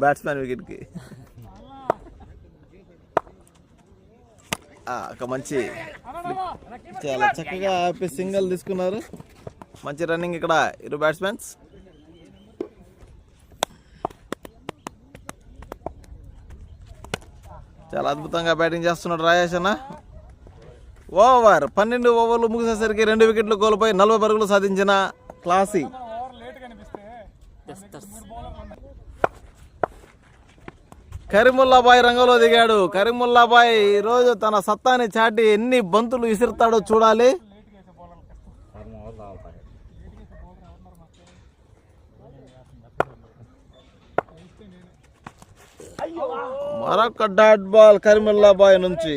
బ్యాట్స్మెన్ వికెట్ కి. ఒక మంచి చాలా చక్కగా సింగిల్ తీసుకున్నారు. మంచి రన్నింగ్ ఇక్కడ ఇరు బ్యాట్స్మెన్స్. చాలా అద్భుతంగా బ్యాటింగ్ చేస్తున్నాడు రాజేష్ అన్న. ఓవర్ 12 ఓవర్లు ముగిసేసరికి 2 వికెట్లు కోల్పోయి 40 పరుగులు సాధించిన క్లాసీ. కరీముల్లాబాయ్ రంగంలో దిగాడు. కరీముల్లాబాయ్ ఈరోజు తన సత్తాని చాటి ఎన్ని బంతులు విసిరుతాడో చూడాలి. మరొక డాట్ బాల్ కరీముల్లాబాయ్ నుంచి.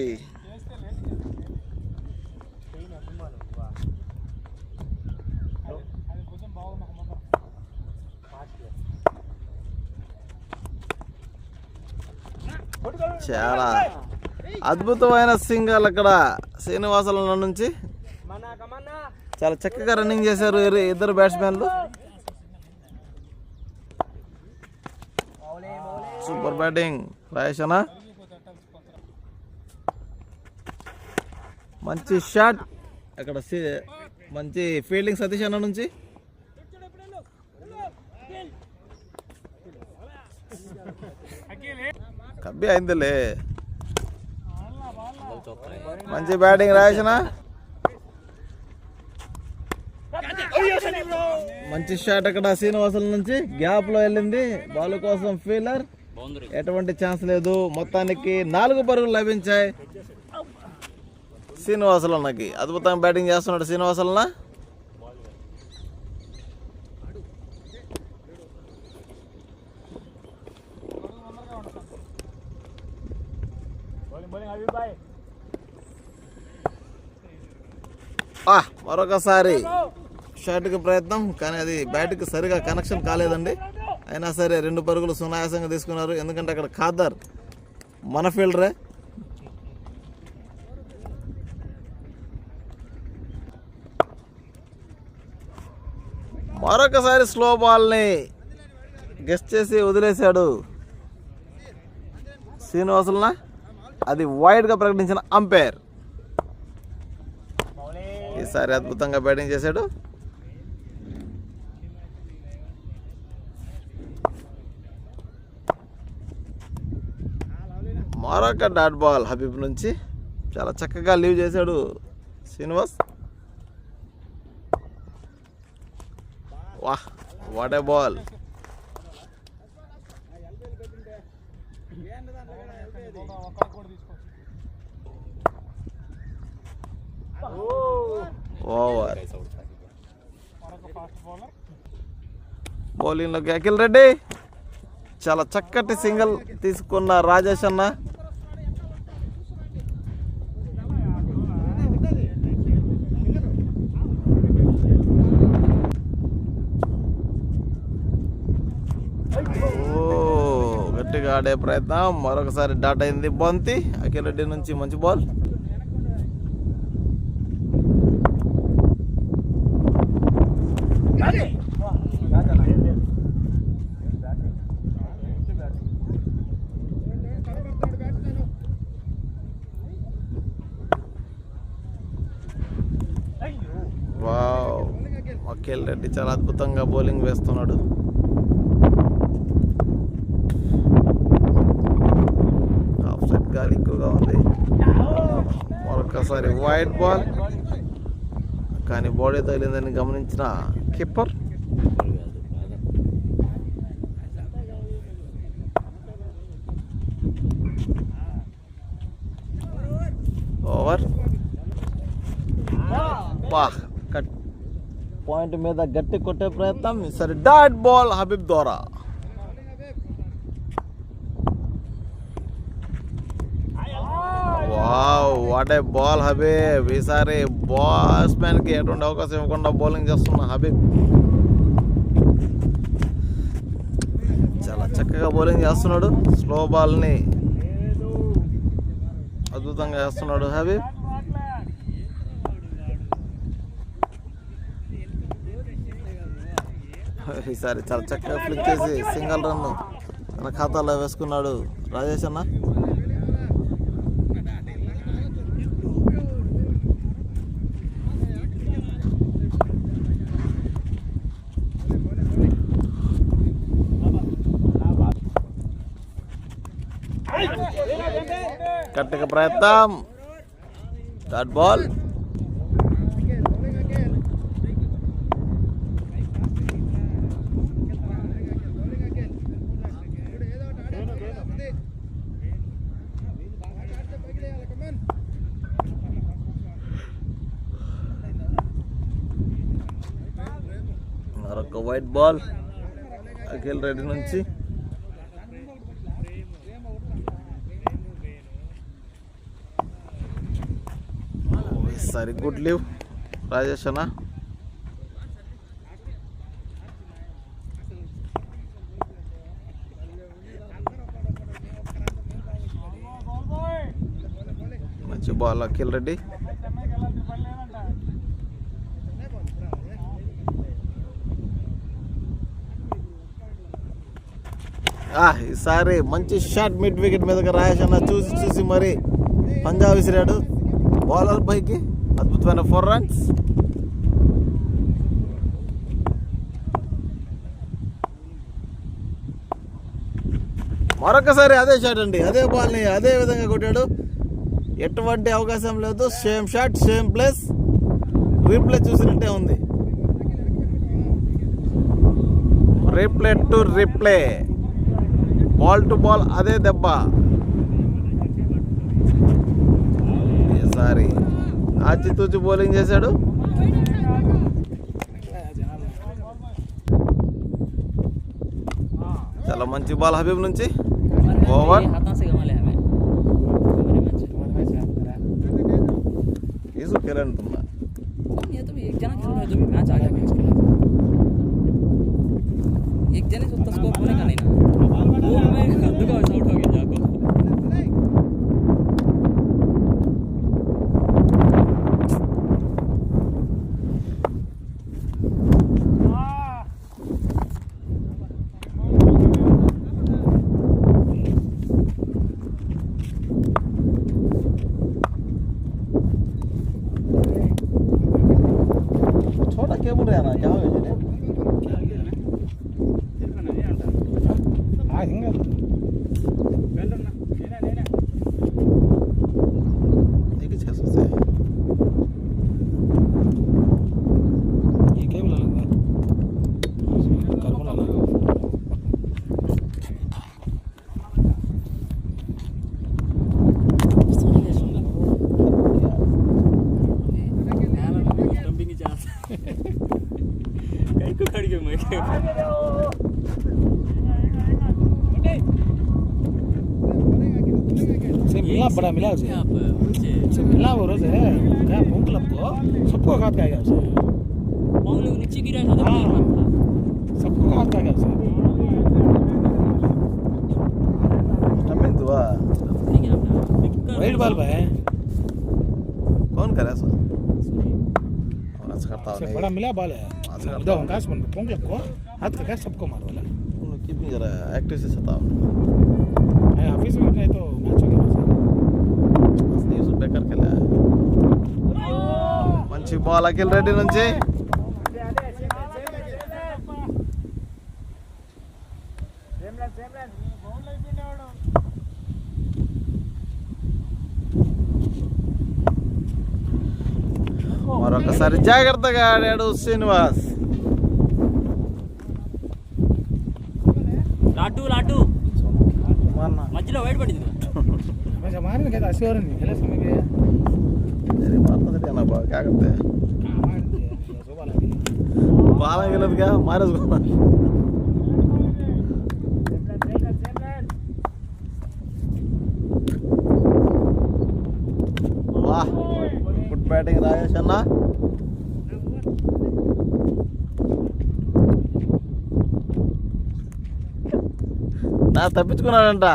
చాలా అద్భుతమైన సింగల్ అక్కడ శ్రీనివాసుల నుంచి. చాలా చక్కగా రన్నింగ్ చేశారు ఇద్దరు బ్యాట్స్మెన్లు. సూపర్ బ్యాటింగ్ రాజేష్ అన్న. మంచి షాట్ అక్కడ, మంచి ఫీల్డింగ్ సతీష్ అన్న నుంచి. కబ్బి అయిందిలే. మంచి బ్యాటింగ్ రాజేష్ అన్న. మంచి షాట్ అక్కడ శ్రీనివాసుల నుంచి, గ్యాప్ లో వెళ్ళింది. బాల్ కోసం ఫీల్డర్, ఎటువంటి ఛాన్స్ లేదు. మొత్తానికి 4 పరుగులు లభించాయి శ్రీనివాసులన్నకి. అద్భుతంగా బ్యాటింగ్ చేస్తున్నాడు శ్రీనివాసులన్న. మరొకసారి షాట్కి ప్రయత్నం, కానీ అది బ్యాట్కి సరిగా కనెక్షన్ కాలేదండి. అయినా సరే 2 పరుగులు సునాయాసంగా తీసుకున్నారు. ఎందుకంటే అక్కడ ఖాదర్ మన ఫీల్డరే. మరొకసారి స్లో బాల్ని గెస్ట్ చేసి వదిలేశాడు శ్రీనివాసులన. అది వైడ్గా ప్రకటించిన అంపైర్. ఈసారి అద్భుతంగా బ్యాటింగ్ చేశాడు. మరొక డాట్ బాల్ హబీబ్ నుంచి. చాలా చక్కగా లీవ్ చేశాడు Srinivas. Wow, what a ball. Over. బౌలింగ్లోకి అఖిల్ రెడ్డి. చాలా చక్కటి సింగిల్ తీసుకున్న రాజేష్ అన్న. గట్టిగా ఆడే ప్రయత్నం, మరొకసారి డాట్ అయింది బంతి. అఖిల్ రెడ్డి నుంచి మంచి బాల్. వావ్, అఖిల్ రెడ్డి చాలా అద్భుతంగా బౌలింగ్ వేస్తున్నాడు. ఆఫ్ సైడ్ గాలి ఎక్కువగా ఉంది. మరొకసారి వైట్ బాల్, కానీ బాడీ తగిలిందని గమనించిన కీపర్. ఓవర్. పాయింట్ మీద గట్టి కొట్టే ప్రయత్నం. సరే డాట్ బాల్ హబీబ్ ద్వారా. Wow, what a ball Habib. ఈసారి బాట్స్మెన్ కి ఎటువంటి అవకాశం ఇవ్వకుండా బౌలింగ్ చేస్తున్న హబీబ్ చాలా చక్కగా బౌలింగ్ చేస్తున్నాడు. స్లో బాల్ ని అద్భుతంగా చేస్తున్నాడు హబీబ్. ఈసారి చాలా చక్కగా ఫ్లిక్ చేసి సింగిల్ రన్ తన ఖాతాలో వేసుకున్నాడు రాజేష్ అన్న. కట్టక ప్రయత్నం. Dot ball. మరొక వైట్ బాల్ అఖిల్ రెడ్డి నుంచి. ఈసారి గుడ్ లీవ్ రాజేష్ అన్న. మంచి బాల్ అఖిల్ రెడ్డి. ఈసారి మంచి షాట్ మిడ్ వికెట్ మీదకి రాజేష్ అన్న చూసి మరి పంజా విసిరాడు బౌలర్ పైకి. అద్భుతమైన 4 runs. మరొకసారి అదే షాట్ అండి, అదే బాల్ని అదే విధంగా కొట్టాడు. ఎటువంటి అవకాశం లేదు. Same shot, same place, replay చూసినట్టే ఉంది. Replay to replay, ball to ball అదే దెబ్బ. ఈసారి ఆచితూచి బౌలింగ్ చేశాడు. చాలా మంచి బాల్ హబీబ్ నుంచి. ఓవర్. खेलना ये तो एक जना खेल रहा है जो भी मैच आ गया मैच खेला एक जने से उतना स्कोर होने का नहीं ना वो मैं दुगा आउट हो गया जाको क्या बोल रहे हैं ना क्या हो गया देखिए 600 से ये क्या बोला लगा कार्बन लगा मिला बड़ा मिला उसे मिला वो रोज है क्या फोन क्लब को सबको हाथ खाएगा उसे पांव नीचे गिरा था सबको हाथ खाएगा उसे स्टम्पिंग हुआ वाइट बॉल पे कौन करे ऐसा अच्छा करता है बड़ा मिला बॉल है दो अंकाश बन फोन क्लब को हाथ खा सबको मार वाला कीपिंग जरा एक्टिव से सताओ ऑफिस में नहीं तो मैच हो गया बेकर खेला మంచి బాల్ అఖిల్ రెడ్డి నుంచి మరొకసారి జాగ్రత్తగా ఆడాడు శ్రీనివాస్. లాటు లాటు మధ్యలో వైట్ పడింది కాకపోతే బాగా గెలదుగా మారేసుకున్నా. గుడ్ బ్యాటింగ్ రాజేష్ అన్న. నా తప్పించుకున్నాడంట.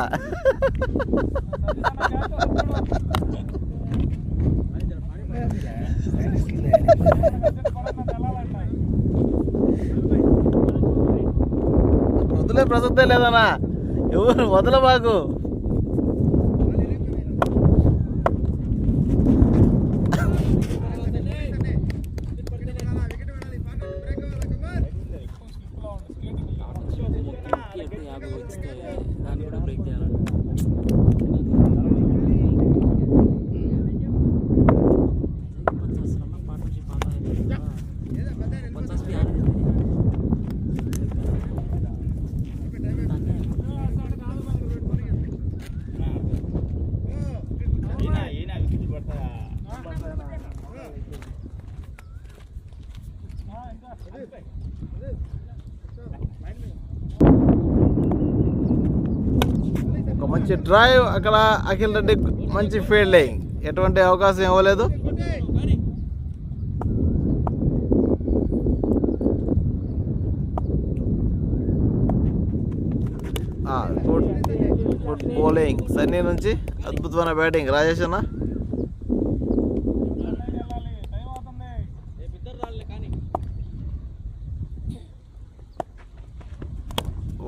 వదిలే ప్రసక్తే లేదన్నా, ఎవరు వదల మాకు. దాన్ని కూడా బ్రేక్ చేయాలి. ఒక మంచి డ్రైవ్ అక్కడ అఖిల్ రెడ్డి, మంచి ఫీల్డింగ్, ఎటువంటి అవకాశం ఇవ్వలేదు. గుడ్ గుడ్ బౌలింగ్ సన్నీ నుంచి, అద్భుతమైన బ్యాటింగ్ రాజేష్ అన్న.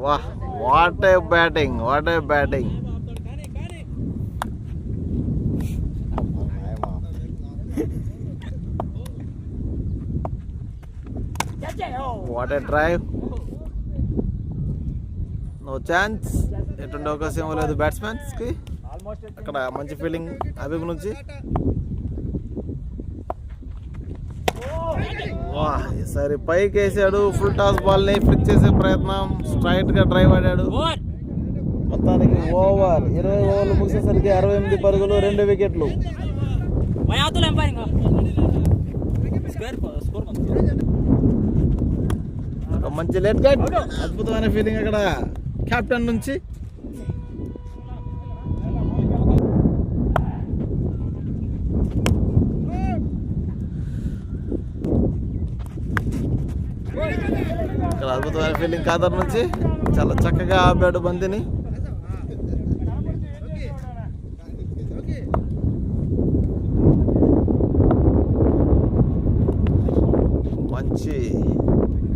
వాహ్, what a batting, what a batting. What a drive, no chance, ఎటువంటి అవకాశం ఇవ్వలేదు బ్యాట్స్మెన్స్కి. అక్కడ మంచి ఫీల్డింగ్ అభిక్ నుంచి. ఈసారి పైకి వేసాడు, ఫుల్ టాస్ బాల్ ని ఫ్లిక్ చేసే ప్రయత్నం, స్ట్రైట్ గా డ్రైవ్ ఆడాడు. మొత్తానికి ఓవర్, 20 ఓవర్లు ముగిసేసరికి 68 పరుగులు, 2 వికెట్లు. ఒక మంచి లెట్ కట్, అద్భుతమైన ఫీలింగ్ అక్కడ కెప్టెన్ నుంచి. ఇక్కడ అద్భుతమైన ఫీల్డింగ్ ఖాదర్ నుంచి, చాలా చక్కగా ఆపాడు బంతిని. మంచి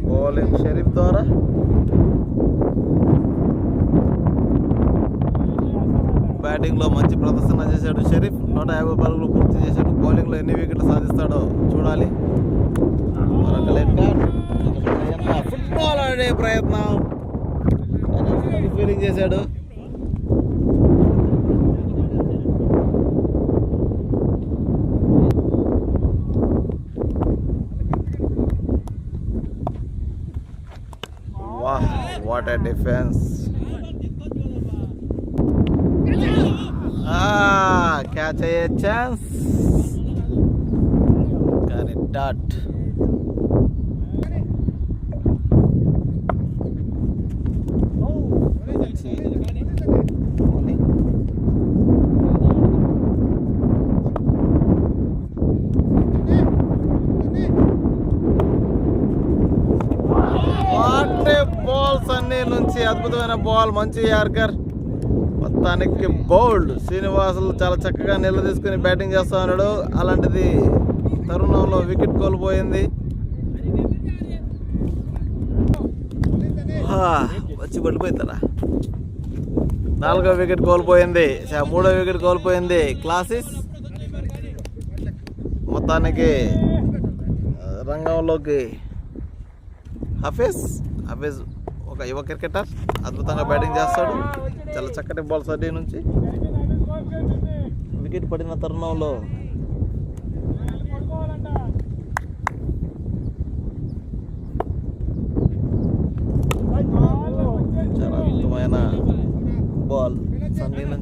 బౌలింగ్ షరీఫ్ ద్వారా. బ్యాటింగ్ లో మంచి ప్రదర్శన చేశాడు షరీఫ్, 150 పరుగులు పూర్తి చేశాడు. బౌలింగ్ లో ఎన్ని వికెట్లు సాధిస్తాడో చూడాలి. ఫుట్బాల్ ఆడే ప్రయత్నం, ఫీలింగ్ చేశాడు. వాహ్, వాట్ ఏ డిఫెన్స్. క్యాచ్ అయ్యే ఛాన్స్ కానీ డాట్. సన్నీ నుంచి అద్భుతమైన బాల్, మంచి యార్కర్, మొత్తానికి బౌల్డ్. శ్రీనివాసులు చాలా చక్కగా నిలదీసుకుని బ్యాటింగ్ చేస్తా ఉన్నాడు. అలాంటిది తరుణంలో వికెట్ కోల్పోయింది. వచ్చి పడిపోయిందా, 4వ వికెట్ కోల్పోయింది, 3వ వికెట్ కోల్పోయింది క్లాసిస్. మొత్తానికి రంగంలోకి హఫీజ్ ఒక యువ క్రికెటర్, అద్భుతంగా బ్యాటింగ్ చేస్తాడు. చాలా చక్కటి బాల్ సర్డీ నుంచి. వికెట్ పడిన తరుణంలో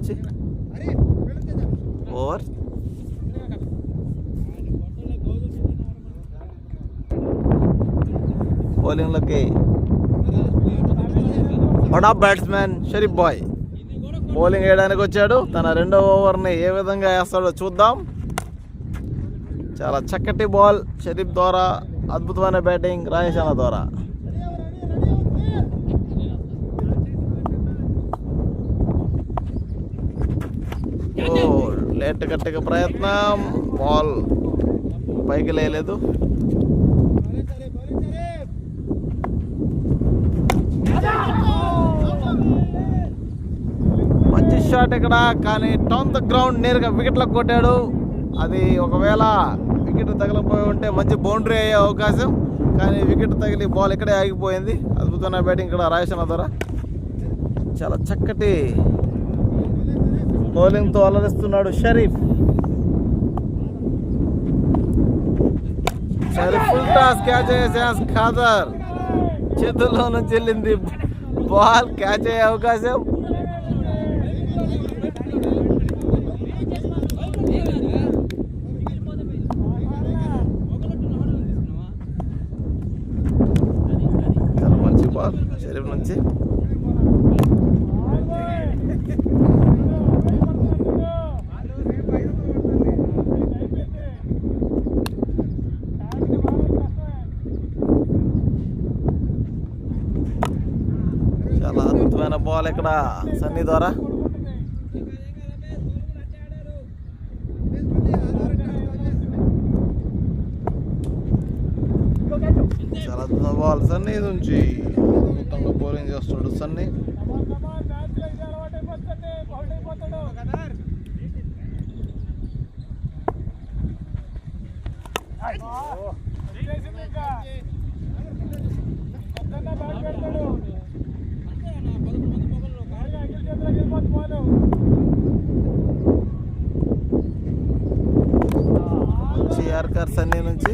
నుంచి ఓవర్. బౌలింగ్లోకి వడా బ్యాట్స్మెన్ షరీఫ్ బాయ్ బౌలింగ్ వేయడానికి వచ్చాడు. తన రెండో ఓవర్ని ఏ విధంగా వేస్తాడో చూద్దాం. చాలా చక్కటి బాల్ షరీఫ్ ద్వారా, అద్భుతమైన బ్యాటింగ్ రాజేష్ అన్న ద్వారా. లేట్ గట్టిగా ప్రయత్నం, బాల్ పైకి లేయలేదు. మంచి షాట్ ఇక్కడ, కానీ టౌన్ ద గ్రౌండ్ నేరుగా వికెట్లకు కొట్టాడు. అది ఒకవేళ వికెట్ తగిలిపోయి ఉంటే మంచి బౌండరీ అయ్యే అవకాశం, కానీ వికెట్ తగిలి బాల్ ఇక్కడే ఆగిపోయింది. అద్భుతమైన బ్యాటింగ్ ఇక్కడ రాజేష్ అన్న ద్వారా. చాలా చక్కటి బౌలింగ్తో అలరిస్తున్నాడు షరీఫ్. ఫుల్ టాస్ క్యాచ్ అయ్యే ఛాన్స్, ఖాదర్ చేతుల్లో నుంచి వెళ్ళింది బాల్, క్యాచ్ అయ్యే అవకాశం. చాలా మంచి బాల్ షరీఫ్ నుంచి. చాలా అద్భుతమైన బాల్ ఇక్కడ సన్నీ ద్వారా. చాలా అద్భుతమైన బాల్ సన్నీ నుంచి, అద్భుతంగా బౌలింగ్ చేస్తున్నాడు సన్నీ. మంచి యార్కర్ సన్నీ నుంచి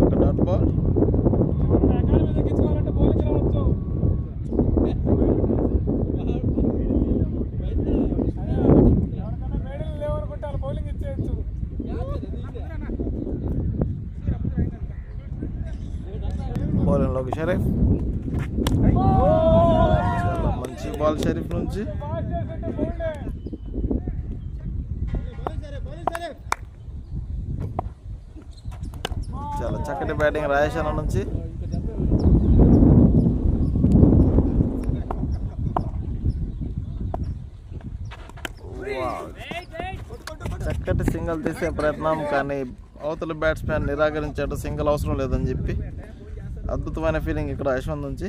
ఒక డాట్ బాల్. బౌలింగ్లోకి షరీఫ్, చాలా మంచి బాల్ షరీఫ్ నుంచి. చాలా చక్కటి బ్యాటింగ్ రాజేష్ అన్న నుంచి. చక్కటి సింగిల్ తీసే ప్రయత్నం, కానీ అవతల బ్యాట్స్మెన్ నిరాకరించాడు, సింగిల్ అవసరం లేదని చెప్పి. అద్భుతమైన ఫీలింగ్ ఇక్కడ యశ్వంత్ నుంచి.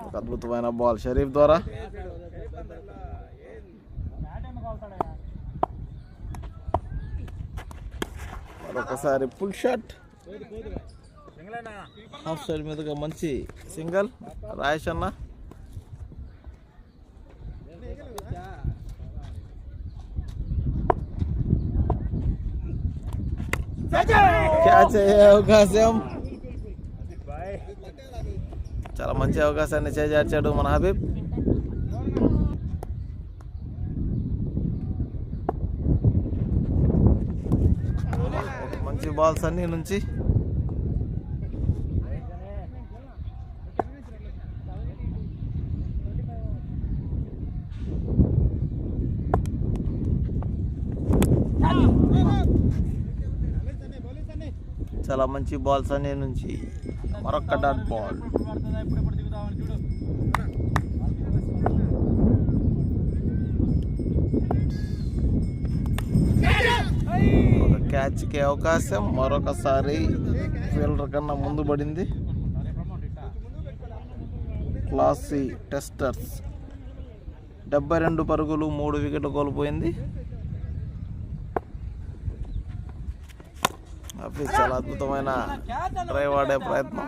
ఒక అద్భుతమైన బాల్ షరీఫ్ ద్వారా. మరొకసారి ఫుల్ షాట్, హాఫ్ సైడ్ మీదుగా మంచి సింగిల్ రాజేష్ అన్న. క్యాచ్ అయ్యే అవకాశం, చాలా మంచి అవకాశాన్ని చేజార్చాడు మన హబీబ్. మంచి బాల్ సన్నీ నుంచి. చాలా మంచి బాల్ సన్నీ నుంచి, మరొక డాట్ బాల్. ఒక క్యాచ్కి అవకాశం, మరొకసారి ఫీల్డర్ కన్నా ముందు పడింది. క్లాసీ టెస్టర్స్ 72 పరుగులు 3 వికెట్లు కోల్పోయింది. అఫీస్ చాలా అద్భుతమైన డ్రైవ్ ఆడే ప్రయత్నం.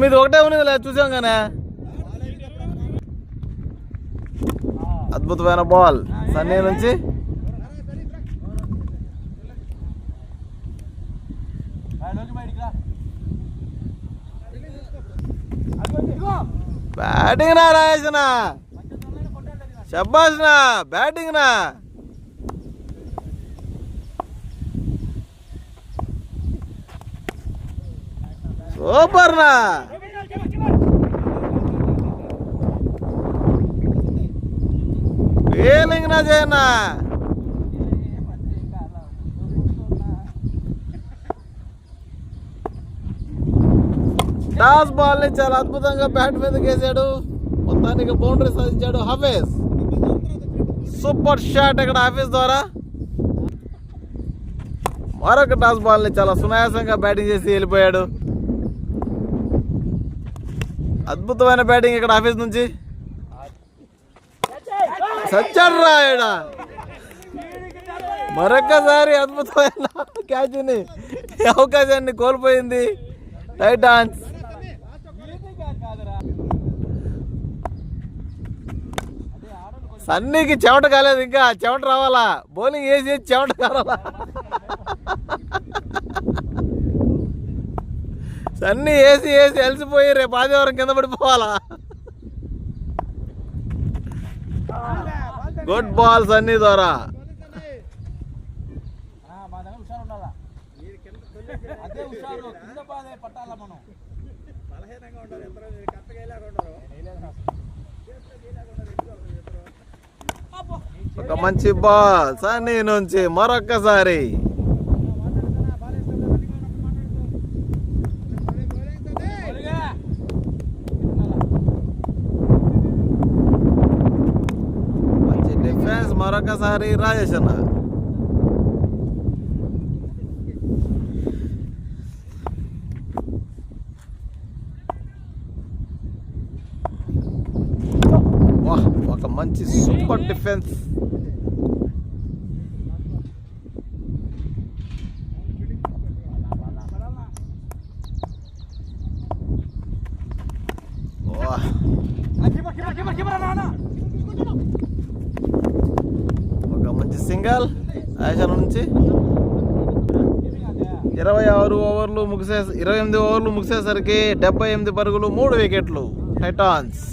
మీది ఒకటే ఉన్నది చూసాం కానీ. అద్భుతమైన బాల్ సన్నీ నుంచి. బ్యాటింగ్ నా రాయేసిన, షబ్బాస్ నా బ్యాటింగ్ నా. సూపర్ నా. ఫీలింగ్ నా చేయనా. టాస్ బాల్ ని చాలా అద్భుతంగా బ్యాట్ మీదకి వేసాడు. మొత్తానికి బౌండరీ సాధించాడు హఫీజ్. సూపర్ షాట్ ఇక్కడ హఫీజ్ ద్వారా. మరొక టాస్ బాల్ ని చాలా సునాయాసంగా బ్యాటింగ్ చేసి వెళ్ళిపోయాడు. అద్భుతమైన బ్యాటింగ్ ఇక్కడ హఫీజ్ నుంచి. సచ్చాడు రాయడ. మరొక్కసారి అద్భుతమైన క్యాచ్ని అవకాశాన్ని కోల్పోయింది టైటాన్స్. సన్నీకి చెమట కాలేదు, ఇంకా చెమట రావాలా. బౌలింగ్ వేసి చెమట కావాలా. సన్నీ వేసి వేసి అలసిపోయి రేపు ఆదివారం కింద పడిపోవాలా. గుడ్ బాల్ సన్నీ ద్వారా. ఒక మంచి బాల్ సన్నీ నుంచి మరొక్కసారి. మంచి డిఫెన్స్ మరొకసారి రాజేష్ అన్న. ఒక మంచి సూపర్ డిఫెన్స్. ఒక మంచి సింగల్ ఆశ నుంచి. 28 ఓవర్లు ముగిసేసరికి 78 పరుగులు 3 వికెట్లు టైటాన్స్.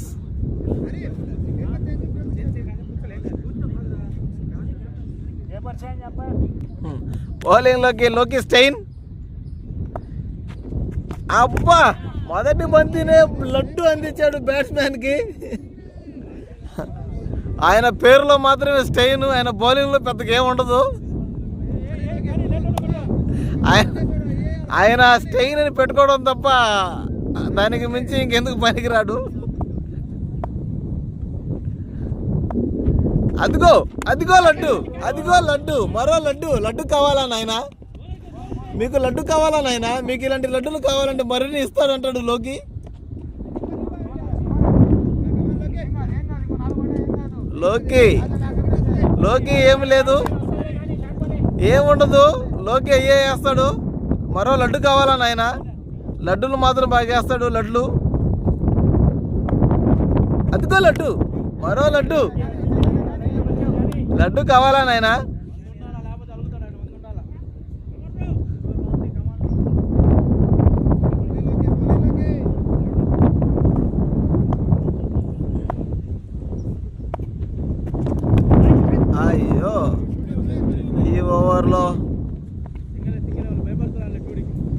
బౌలింగ్ లోకి స్టెయిన్. అబ్బా మొదటి బంతినే లడ్డు అందించాడు బ్యాట్స్మెన్ కి. ఆయన పేరులో మాత్రమే స్టెయిన్, ఆయన బౌలింగ్ లో పెద్దగా ఏముండదు. ఆయన స్టెయిన్ అని పెట్టుకోవడం తప్ప దానికి మించి ఇంకెందుకు పనికిరాడు. అదిగో లడ్డు, మరో లడ్డు కావాలా నాయనా, మీకు లడ్డు కావాలా నాయనా, మీకు ఇలాంటి లడ్డులు కావాలంటే మరిన్ని ఇస్తాడంటాడు లోకి. లోకి ఏమి లేదు, ఏముండదు. లోకి అయ్యే వేస్తాడు. మరో లడ్డు కావాలా నాయనా, లడ్డులు మాత్రం బాగా వేస్తాడు. అదిగో లడ్డు, మరో లడ్డు కావాలా నాయనా. అయ్యో ఈ ఓవర్లో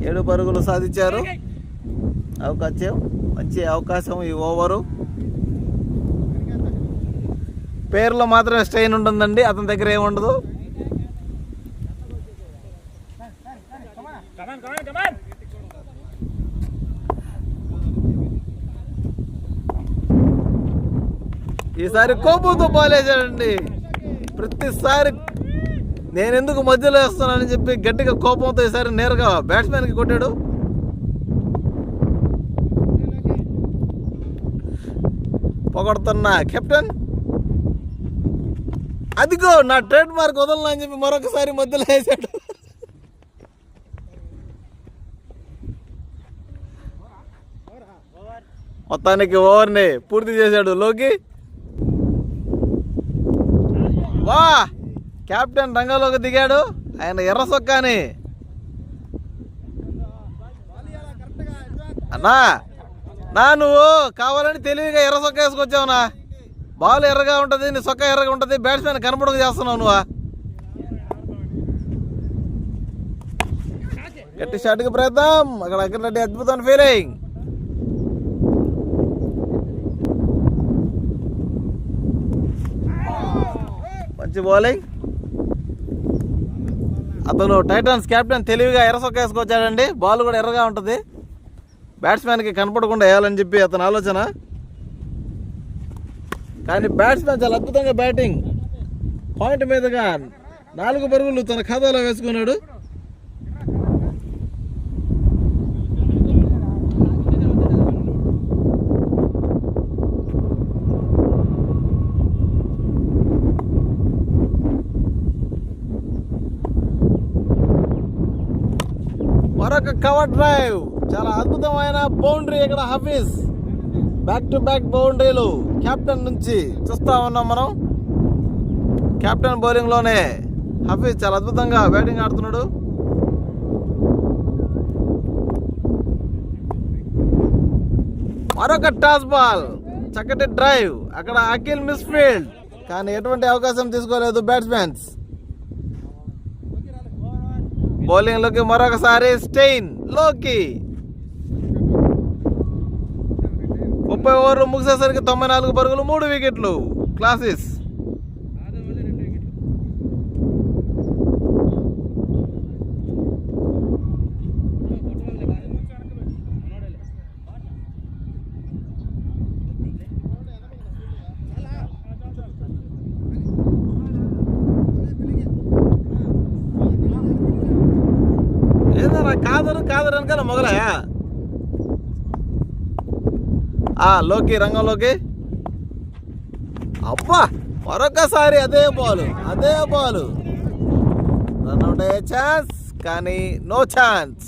7 పరుగులు సాధించారు. మంచి అవకాశం ఈ ఓవరు. పేరులో మాత్రమే స్టెయిన్ ఉంటుందండి, అతని దగ్గర ఏముండదు. ఈసారి కోపంతో బాలేశాడండి. ప్రతిసారి నేనెందుకు మధ్యలో వేస్తున్నానని చెప్పి గట్టిగా కోపంతో ఈసారి నేరుగా బ్యాట్స్మెన్కి కొట్టాడు. పొగడుతున్నా కెప్టెన్. అదిగో నా ట్రేడ్ మార్క్ వదలను అని చెప్పి మరొకసారి మధ్యలో వేసాడు. మొత్తానికి ఓవర్ని పూర్తి చేశాడు లోకి. వా, కెప్టెన్ రంగంలోకి దిగాడు. ఆయన ఎర్ర సొక్కాని అన్నా నువ్వు కావాలని తెలివిగా ఎర్ర సొక్క వేసుకొచ్చావునా. బాల్ ఎర్రగా ఉంటుంది, నీ సొక్క ఎర్రగా ఉంటుంది, బ్యాట్స్మెన్ కనపడక చేస్తున్నావు నువ్వా. గట్టి షాట్కి ప్రయత్నం. అక్కడ అఖిల్ రెడ్డి అద్భుతమైన ఫీలింగ్. మంచి బౌలింగ్. అతను టైటన్స్ కెప్టెన్ తెలివిగా ఎర్ర సొక్క వేసుకొచ్చాడండి. బాల్ కూడా ఎర్రగా ఉంటుంది, బ్యాట్స్మెన్కి కనపడకుండా వేయాలని చెప్పి అతని ఆలోచన. కానీ బ్యాట్స్మెన్ చాలా అద్భుతంగా బ్యాటింగ్. పాయింట్ మీదుగా 4 పరుగులు తన ఖాతాలో వేసుకున్నాడు. మరొక కవర్ డ్రైవ్, చాలా అద్భుతమైన బౌండరీ ఇక్కడ హఫీజ్. బ్యాక్ టు బ్యాక్ బౌండరీలు కెప్టెన్ నుంచి చూస్తా ఉన్నాం మనం. కెప్టెన్ బౌలింగ్ లోనే హఫీజ్ చాలా అద్భుతంగా బ్యాటింగ్ ఆడుతున్నాడు. మరొక టాస్ బాల్, చక్కటి డ్రైవ్. అక్కడ అఖిల్ మిస్ ఫీల్డ్, కానీ ఎటువంటి అవకాశం తీసుకోలేదు బ్యాట్స్మెన్స్. బౌలింగ్ లోకి మరొకసారి స్టెయిన్ లోకి. 30 ఓవర్లు ముగిసేసరికి 94 పరుగులు, 3 వికెట్లు. క్లాసిస్. ఏదన్నా కాదరు అనగా మొగలయా. లోకి రంగంలోకి. అబ్బా, మరొకసారి అదే బాల్. రన్అట్ అయ్యే ఛాన్స్, కానీ నో ఛాన్స్.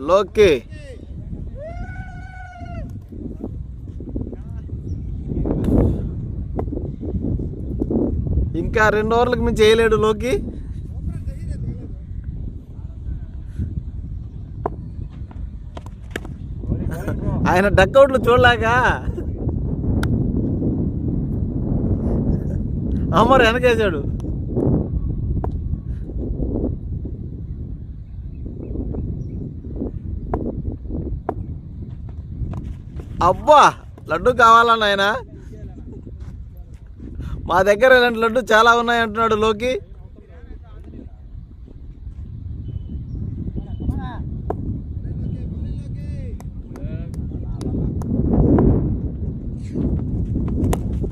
లోకి ఇంకా 2 ఓవర్లకు మించి చేయలేడు లోకి. ఆయన డక్అవుట్లు చూడలేక అమర్ వెనకేశాడు. అబ్బా, లడ్డు కావాలన్న ఆయన. మా దగ్గర ఇలాంటి లడ్డు చాలా ఉన్నాయి అంటున్నాడు లోకి.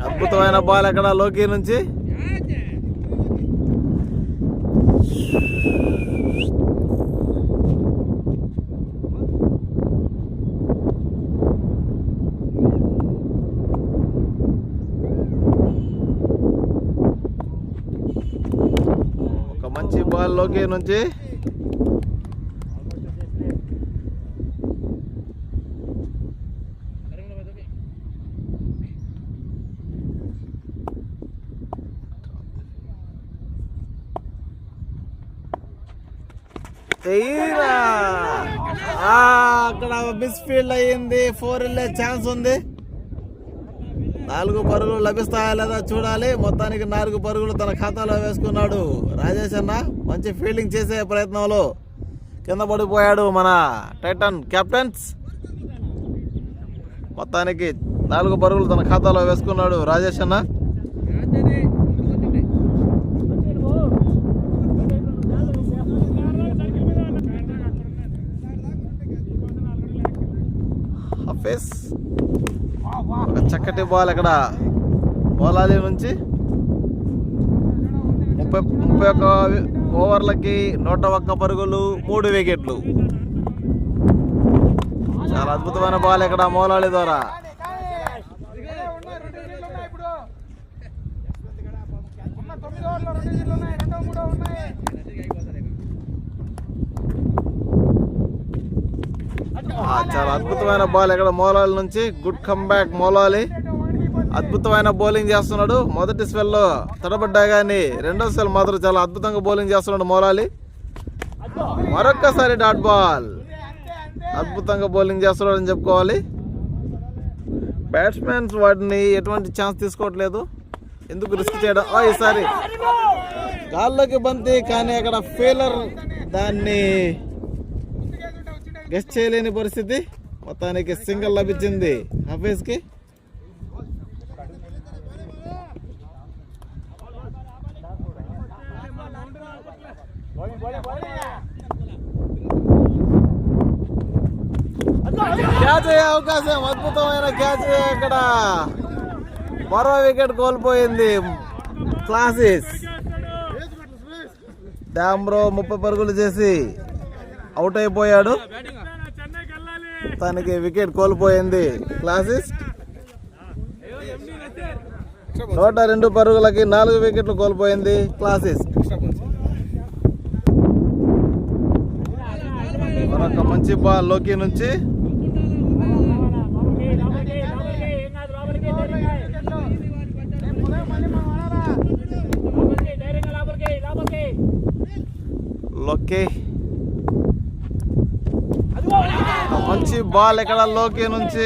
అద్భుతమైన బాల్ అక్కడ లోకి నుంచి. ఒక మంచి బాల్ లోకి నుంచి. అక్కడ మిస్ ఫీల్డ్ అయ్యింది. 4 వెళ్ళే ఛాన్స్ ఉంది. 4 పరుగులు లభిస్తాయా లేదా చూడాలి. మొత్తానికి 4 పరుగులు తన ఖాతాలో వేసుకున్నాడు రాజేష్ అన్న. మంచి ఫీల్డింగ్ చేసే ప్రయత్నంలో కింద పడిపోయాడు మన టైటన్ కెప్టెన్స్. మొత్తానికి 4 పరుగులు తన ఖాతాలో వేసుకున్నాడు రాజేష్ అన్న. హఫీజ్ ఒక చక్కటి బాల్ అక్కడ బౌలాలి నుంచి. 31 ఓవర్లకి 101 పరుగులు, 3 వికెట్లు. చాలా అద్భుతమైన బాల్ ఇక్కడ మౌలాలి ద్వారా. చాలా అద్భుతమైన బాల్ ఇక్కడ మౌలాలి నుంచి. Good comeback Moula Ali. అద్భుతమైన బౌలింగ్ చేస్తున్నాడు. మొదటి స్పెల్లో తడబడ్డా కానీ రెండో స్పెల్ మాత్రం చాలా అద్భుతంగా బౌలింగ్ చేస్తున్నాడు మౌలాలి. మరొక్కసారి డాట్ బాల్. అద్భుతంగా బౌలింగ్ చేస్తున్నాడు అని చెప్పుకోవాలి. బ్యాట్స్మెన్స్ వాటిని ఎటువంటి ఛాన్స్ తీసుకోవట్లేదు. ఎందుకు రిస్క్ చేయడం. ఈసారి గాల్లోకి బంతి కానీ అక్కడ ఫీలర్ దాన్ని గెస్ట్ చేయలేని పరిస్థితి. మొత్తానికి సింగిల్ లభించింది హఫీజ్కి. క్యాచ్ అయ్యే అవకాశం. అద్భుతమైన క్యాచ్. ఇక్కడ మరో వికెట్ కోల్పోయింది క్లాసిస్. డామ్రో 30 పరుగులు చేసి అవుట్ అయిపోయాడు. తనకి వికెట్ కోల్పోయింది క్లాసిస్. 102 పరుగులకి 4 వికెట్లు కోల్పోయింది క్లాసిస్. మరొక మంచి బాల్ లోకి నుంచి. లోకి మంచి బాల్ ఇక్కడ లోకి నుంచి.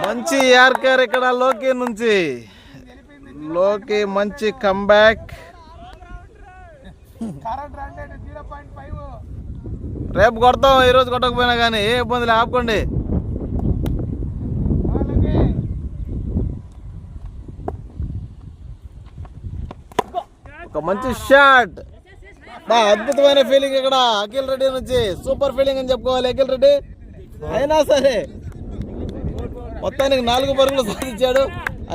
మంచి యార్కర్ ఇక్కడ లోకి నుంచి. లోకి మంచి కంబ్యాక్. రేపు కొడతాం, ఈరోజు కొట్టకపోయినా కానీ ఏ ఇబ్బంది ఆపుకోండి. ఒక మంచి షాట్. అద్భుతమైన ఫీలింగ్ ఇక్కడ అఖిల్ రెడ్డి నుంచి. సూపర్ ఫీలింగ్ అని చెప్పుకోవాలి అఖిల్ రెడ్డి. అయినా సరే మొత్తానికి 4 పరుగులు సాధించాడు.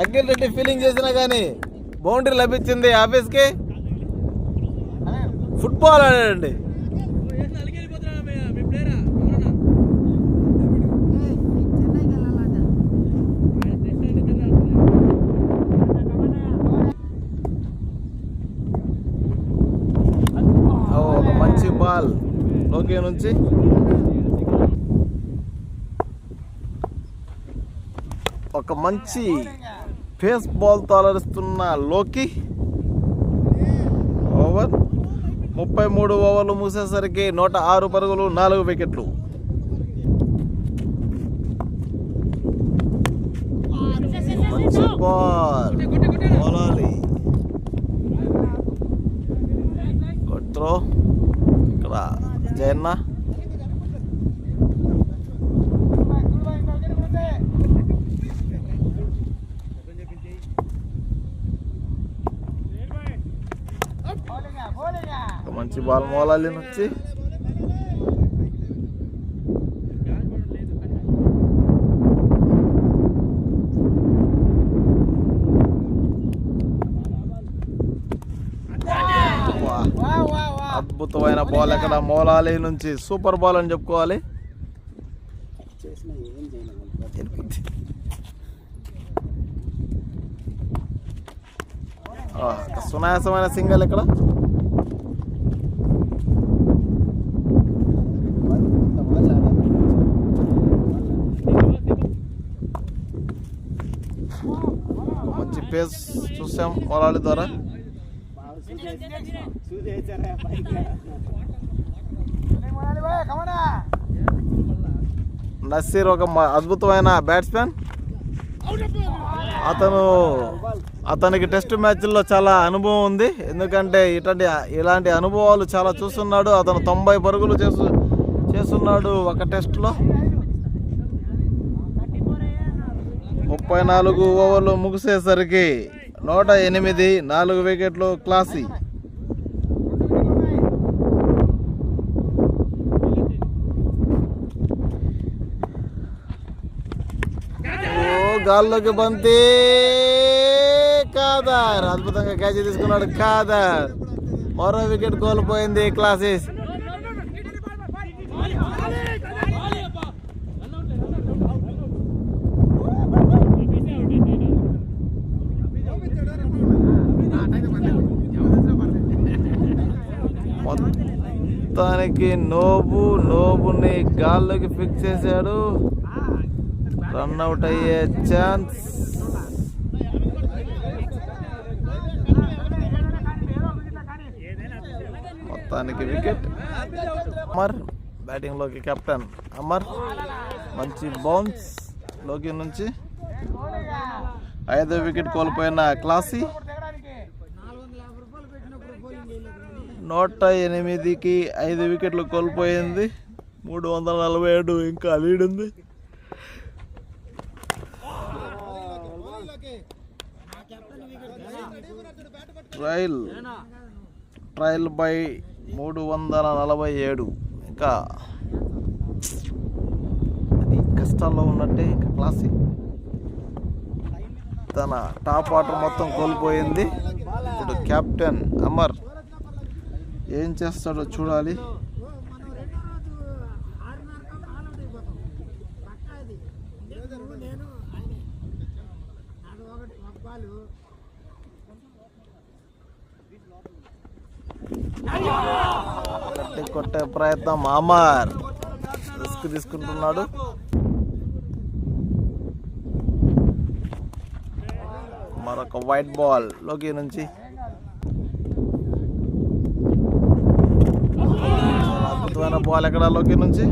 అఖిల్ రెడ్డి ఫీలింగ్ చేసినా కానీ బౌండరీ లభించింది ఆఫీస్కి. ఫుట్బాల్ ఆడాడండి. ఒక మంచి బాల్ లోకి నుంచి. ఒక మంచి పేస్ బాల్తో అలరిస్తున్న లోకి. ఓవర్ 33 ఓవర్లు మూసేసరికి 106 పరుగులు 4 వికెట్లు. మంచి బాల్ మౌలాలి. గుడ్ త్రో ఇక్కడ జయన్న. మంచి బాల్ మౌలాలి నుంచి. అద్భుతమైన బాల్ ఎక్కడ మౌలాలి నుంచి. సూపర్ బాల్ అని చెప్పుకోవాలి. సునాయాసమైన సింగల్ ఇక్కడ. మంచి పేస్ చూసాం మౌలాలి ద్వారా. నసీర్ ఒక అద్భుతమైన బ్యాట్స్మెన్. అతనికి టెస్ట్ మ్యాచ్ల్లో చాలా అనుభవం ఉంది. ఎందుకంటే ఇలాంటి అనుభవాలు చాలా చూస్తున్నాడు. అతను 90 పరుగులు చేస్తున్నాడు ఒక టెస్ట్లో. 34 ఓవర్లు ముగిసేసరికి 108, 4 వికెట్లు క్లాసీ. గాల్లోకి బంతి. ఖాదర్ అద్భుతంగా క్యాచ్ తీసుకున్నాడు. ఖాదర్ మరో వికెట్ కోల్పోయింది క్లాసెస్. మొత్తానికి నోబుని గాల్లోకి ఫిక్స్ చేశాడు. రన్అట్ అయ్యే ఛాన్స్. మొత్తానికి వికెట్. అమర్ బ్యాటింగ్ లోకి కెప్టెన్ అమర్. మంచి బౌన్స్ లోకి నుంచి 5వ వికెట్ కోల్పోయిన క్లాసీ. 108కి 5 వికెట్లు కోల్పోయింది. 347 ఇంకా లీడ్ ఉంది. Trial by 347. ఇంకా అది కష్టాల్లో ఉన్నట్టే. ఇంకా క్లాసిక్ తన టాప్ ఆర్డర్ మొత్తం కోల్పోయింది. ఇప్పుడు కెప్టెన్ అమర్ ఏం చేస్తాడో చూడాలి. కొట్టే ప్రయత్నం. అమర్ రిస్క్ తీసుకుంటున్నాడు. మరొక వైట్ బాల్ లోకి నుంచి. అద్భుతమైన బాల్ ఎక్కడ లోకి నుంచి.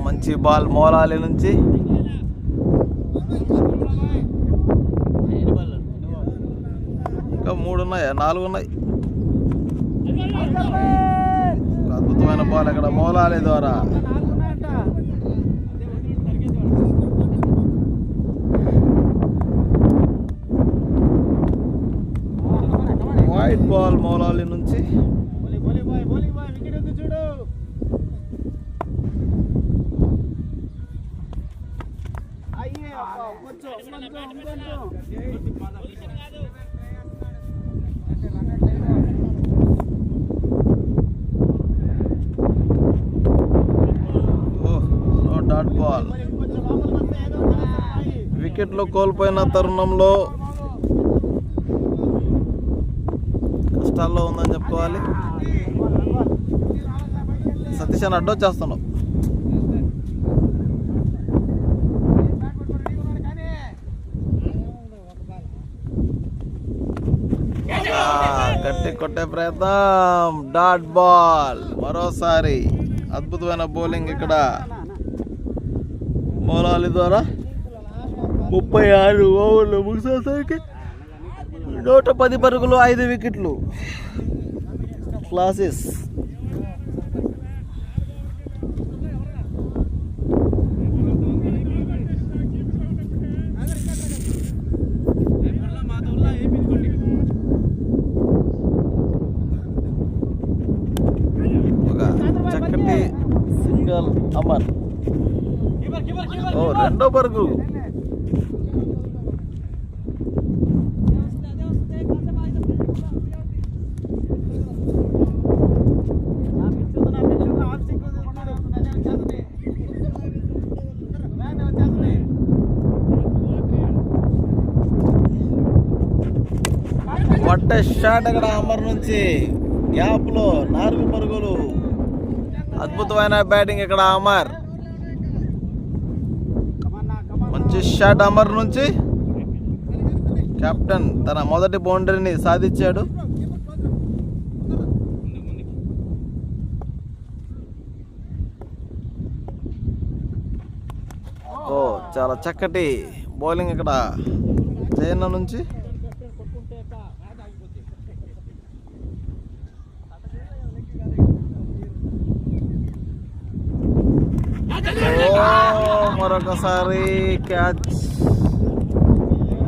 మంచి బాల్ మోలాలి నుంచి. ఇంకా 3 ఉన్నాయి, 4 ఉన్నాయి. అద్భుతమైన బాల్ అక్కడ మోలాలి ద్వారా. వైట్ బాల్ మోలాలి నుంచి. Dot ball. వికెట్లు కోల్పోయిన తరుణంలో కష్టాల్లో ఉందని చెప్పుకోవాలి. సతీష్ అని అడ్డొచ్చేస్తున్నావు. గట్టి కొట్టే ప్రయత్నం. Dot ball. మరోసారి అద్భుతమైన బౌలింగ్ ఇక్కడ మౌలాలి ద్వారా. 36 ఓవర్లు ముగిసేసరికి 110 పరుగులు, 5 వికెట్లు. క్లాసెస్. చక్కటి సింగల్ అమర్. రెండో పరుగు. వట్ట షాట్ అక్కడ అమర్ నుంచి. గ్యాప్ లో 4 పరుగులు. అద్భుతమైన బ్యాటింగ్ ఇక్కడ అమర్. మంచి షాట్ అమర్ నుంచి. కెప్టెన్ తన మొదటి బౌండరీని సాధించాడు. చాలా చక్కటి బౌలింగ్ ఇక్కడ జయన్న నుంచి. మరొకసారి క్యాచ్.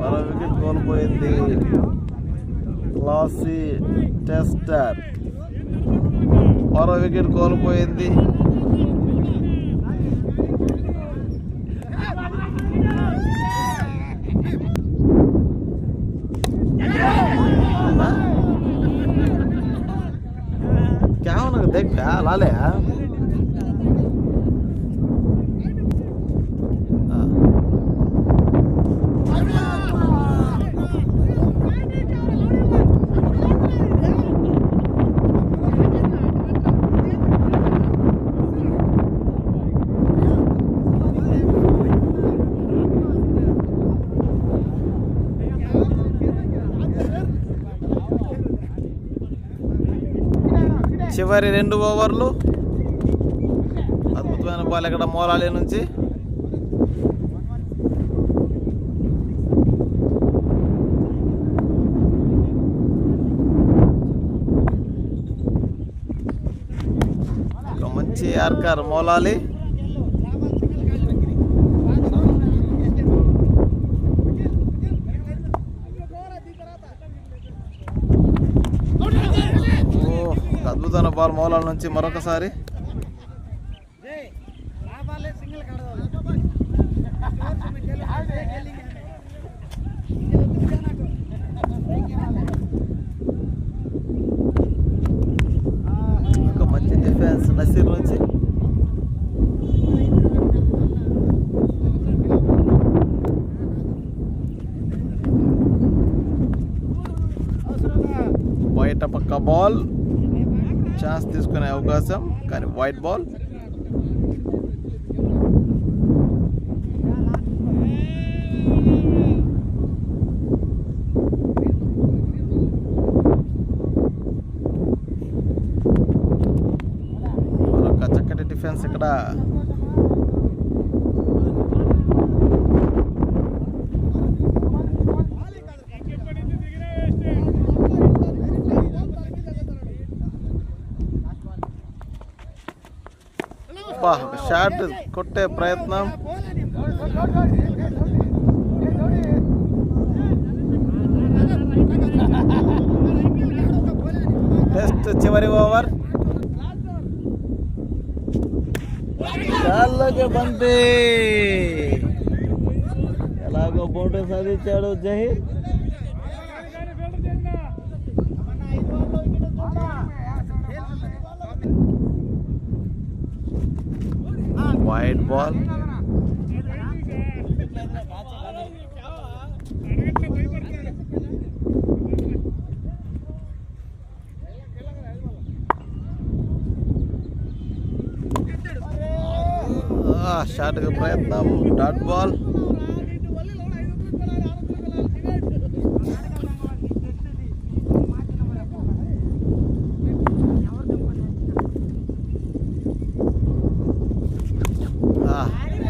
మరో వికెట్ కోల్పోయింది. క్లాసీ టెస్టర్ మరో వికెట్ కోల్పోయింది. क्या होना देख क्या लाले చివరి 2 ఓవర్లు. అద్భుతమైన బాల్ ఇక్కడ మోలాలి నుంచి. ఒక మంచి యార్కర్ మోలాలి. అద్భుతమైన బాల్ మౌలాల నుంచి మరొకసారి. ఒక మంచి డిఫెన్స్ నసీర్ నుంచి. బయట పక్క బాల్, ఛాన్స్ తీసుకునే అవకాశం కానీ వైట్ బాల్. మరొక చక్కటి డిఫెన్స్ ఇక్కడ. షాట్ కొట్టే ప్రయత్నం. టెస్ట్ చివరి ఓవర్. చాలాగా బంతి ఎలాగో బౌండరీ సాధించాడు జహీర్. Wide ball. షాట్కి ప్రయత్నం. Dot ball.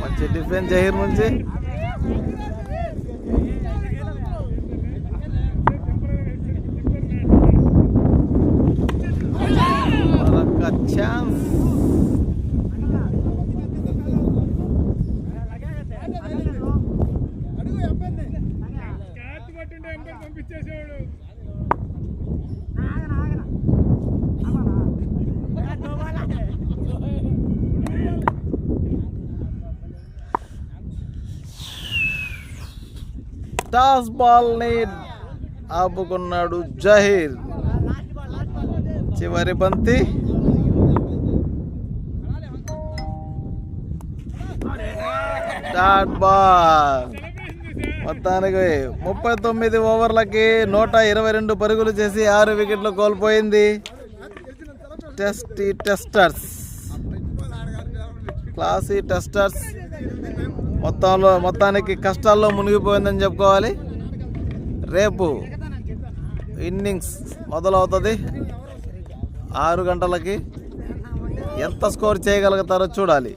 మంచి డిఫెన్స్ జహీర్ నుంచి. మరొక ఛాన్స్. టాస్ బాల్ ని ఆపుకున్నాడు జహీర్. చివరి బంతి. Dot ball. మొత్తానికి 39 ఓవర్లకి 122 పరుగులు చేసి 6 వికెట్లు కోల్పోయింది టెస్టర్స్. క్లాసీ టెస్టర్స్ మొత్తానికి కష్టాల్లో మునిగిపోయిందని చెప్పుకోవాలి. రేపు ఇన్నింగ్స్ మొదలవుతుంది 6 గంటలకి. ఎంత స్కోర్ చేయగలుగుతారో చూడాలి.